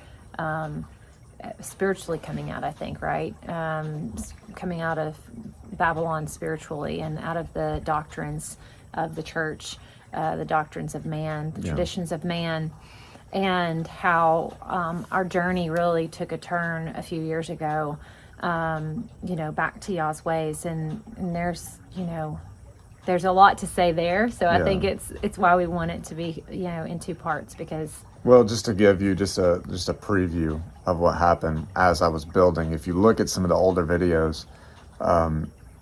spiritually coming out, I think, right? Coming out of Babylon spiritually and out of the doctrines of the church, the doctrines of man, the traditions of man, and how our journey really took a turn a few years ago, back to Yah's ways. And there's a lot to say there. So I think it's why we want it to be, in two parts, because... Well, just to give you just a preview of what happened as I was building, if you look at some of the older videos,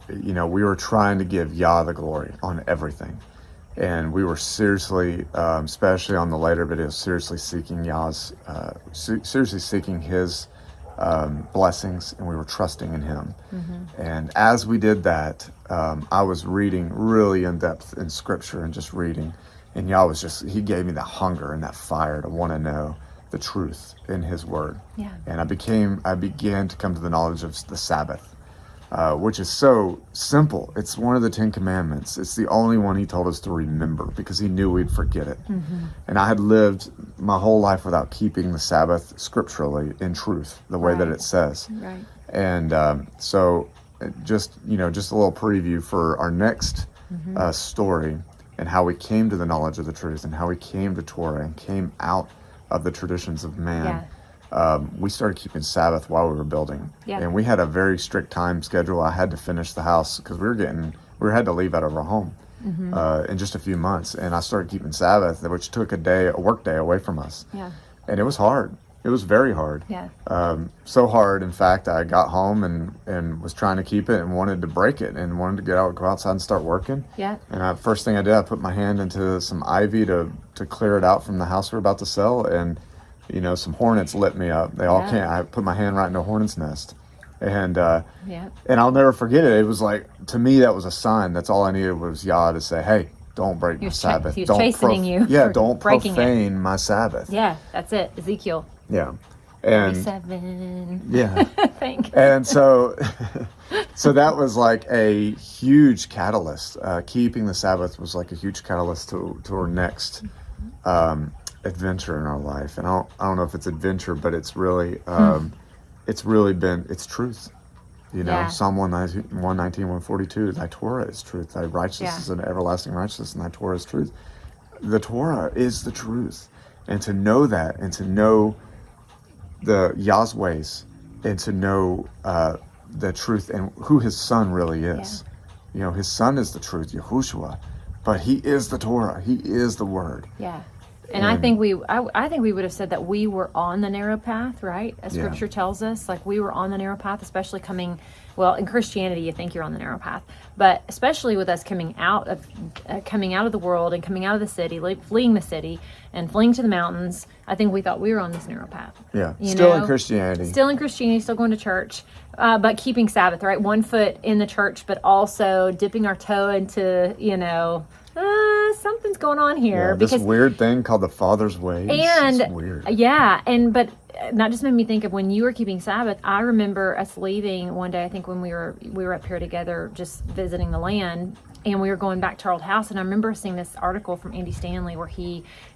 we were trying to give Yah the glory on everything. And we were seriously, especially on the later videos, seriously seeking Yah's, seriously seeking His blessings, and we were trusting in Him. And as we did that, I was reading really in depth in Scripture and just reading. And Yah He gave me that hunger and that fire to want to know the truth in His Word. Yeah. And I began to come to the knowledge of the Sabbath. Which is so simple. It's one of the 10 Commandments. It's the only one He told us to remember because He knew we'd forget it. And I had lived my whole life without keeping the Sabbath scripturally in truth, the way that it says. Right. And so just a little preview for our next story and how we came to the knowledge of the truth and how we came to Torah and came out of the traditions of man. Yeah. We started keeping Sabbath while we were building, and we had a very strict time schedule. I had to finish the house because we had to leave out of our home in just a few months, and I started keeping Sabbath, which took a work day away from us. Yeah. And it was hard. It was very hard. Yeah. So hard, in fact, I got home and was trying to keep it and wanted to break it and wanted to go outside and start working. Yeah. And first thing I did, I put my hand into some ivy to clear it out from the house we were about to sell, and some hornets lit me up. They all came. I put my hand right into a hornet's nest. And and I'll never forget it. It was like, to me, that was a sign. That's all I needed was Yah to say, hey, don't break my Sabbath. He was chastening you. Yeah, don't profane my Sabbath. Yeah, that's it. Ezekiel. Yeah. And 7. Yeah. Thank you. And so that was like a huge catalyst. Keeping the Sabbath was like a huge catalyst to our next adventure in our life. And I don't know if it's adventure, but it's really it's truth. Psalm 119, 142, thy Torah is truth, thy righteousness is an everlasting righteousness, and thy Torah is truth. The Torah is the truth. And to know that, and to know the Yah's ways, and to know the truth and who His Son really is. His Son is the truth, Yahuah, but He is the Torah. He is the Word. Yeah. And I think we would have said that we were on the narrow path, right? As Scripture tells us, like we were on the narrow path, especially coming well, in Christianity, you think you're on the narrow path, but especially with us coming out of the world and coming out of the city, fleeing the city and fleeing to the mountains, I think we thought we were on this narrow path. Yeah, still in Christianity. Still in Christianity, still going to church, but keeping Sabbath, right? One foot in the church, but also dipping our toe into, something's going on here. Yeah, this weird thing called the Father's ways. And it's weird. Yeah, but that just made me think of when you were keeping Sabbath. I remember us leaving one day, I think when we were up here together just visiting the land, and we were going back to our old house, and I remember seeing this article from Andy Stanley where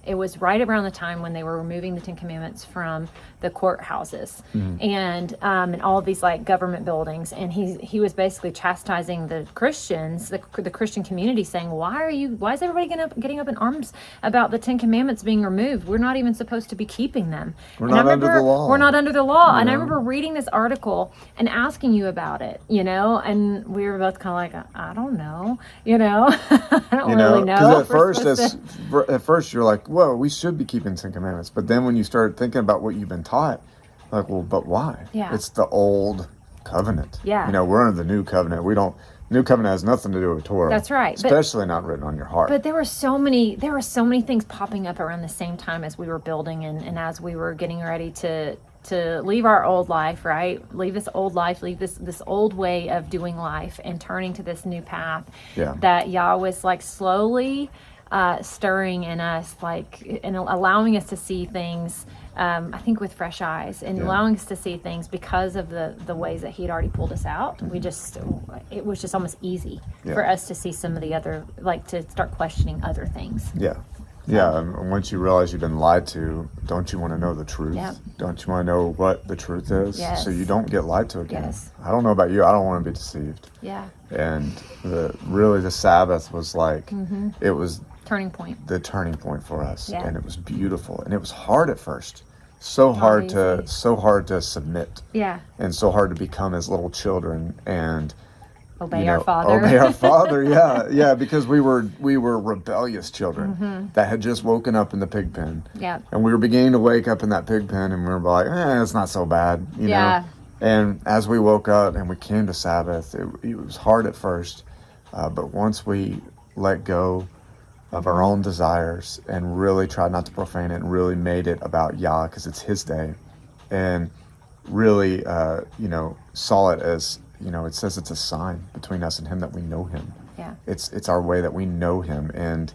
it was right around the time when they were removing the 10 Commandments from the courthouses and all of these like government buildings, and he was basically chastising the Christians, the Christian community, saying, why is everybody getting up in arms about the 10 Commandments being removed? We're not even supposed to be keeping them. We're not under the law. We're not under the law. And I remember reading this article and asking you about it, and we were both kind of like, I don't know. I don't really know. Because at first you're like, whoa, we should be keeping 10 Commandments. But then when you start thinking about what you've been taught, like, well, but why? Yeah. It's the old covenant. Yeah. We're under the new covenant. New covenant has nothing to do with Torah. That's right. Especially not written on your heart. But there were so many things popping up around the same time as we were building and as we were getting ready to leave our old life, right? Leave this old life, leave this old way of doing life and turning to this new path that Yah was like slowly stirring in us, like, and allowing us to see things, I think with fresh eyes, and allowing us to see things because of the ways that he'd already pulled us out. It was just almost easy for us to see some of the other, like to start questioning other things. Yeah, and once you realize you've been lied to, don't you want to know the truth? Yep. Don't you want to know what the truth is? Yes. So you don't get lied to again. Yes. I don't know about you. I don't want to be deceived. Yeah. And the Sabbath was like, it was turning point. the turning point for us. Yeah. And it was beautiful. And it was hard at first. So hard to submit. Yeah. And so hard to become as little children and obey our Father. Obey our Father, yeah, because we were rebellious children that had just woken up in the pig pen. Yeah. And we were beginning to wake up in that pig pen, and we were like, it's not so bad, you know. And as we woke up and we came to Sabbath, it was hard at first, but once we let go of our own desires and really tried not to profane it and really made it about Yah, because it's His day, and really, saw it as, it says it's a sign between us and Him that we know Him. Yeah. It's our way that we know Him, and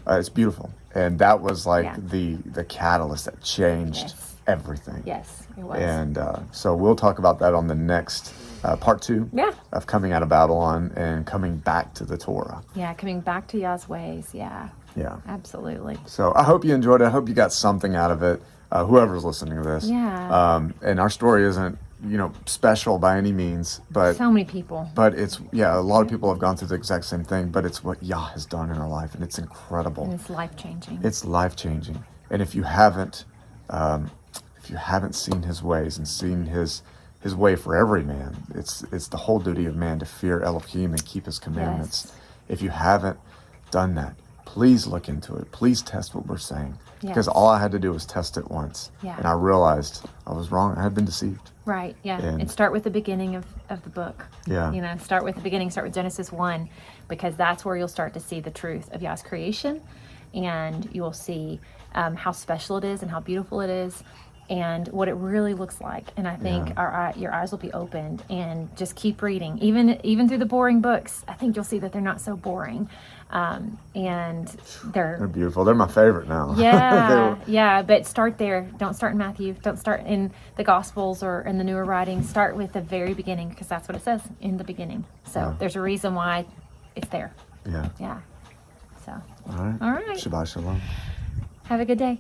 it's beautiful. And that was like the catalyst that changed everything. Yes, it was. And so we'll talk about that on the next part 2 of coming out of Babylon and coming back to the Torah. Yeah, coming back to Yah's ways. Yeah. Yeah. Absolutely. So I hope you enjoyed it. I hope you got something out of it. Whoever's listening to this. Yeah. And our story isn't, special by any means, but so many people. But it's a lot of people have gone through the exact same thing. But it's what Yah has done in our life, and it's incredible. And it's life changing. It's life changing. And if you haven't seen His ways and seen His way for every man, it's the whole duty of man to fear Elohim and keep His commandments. Yes. If you haven't done that, please look into it. Please test what we're saying. Yes. Because all I had to do was test it once. Yeah. And I realized I was wrong. I had been deceived. Right, yeah. And start with the beginning of the book. Yeah. Start with the beginning. Start with Genesis 1, because that's where you'll start to see the truth of Yah's creation. And you will see how special it is and how beautiful it is and what it really looks like. And I think your eyes will be opened, and just keep reading. Even through the boring books, I think you'll see that they're not so boring. And they're beautiful. They're my favorite now. Yeah, but start there. Don't start in Matthew. Don't start in the Gospels or in the newer writings. Start with the very beginning, because that's what it says, in the beginning. So there's a reason why it's there. Yeah. So. All right. Shabbat shalom. Have a good day.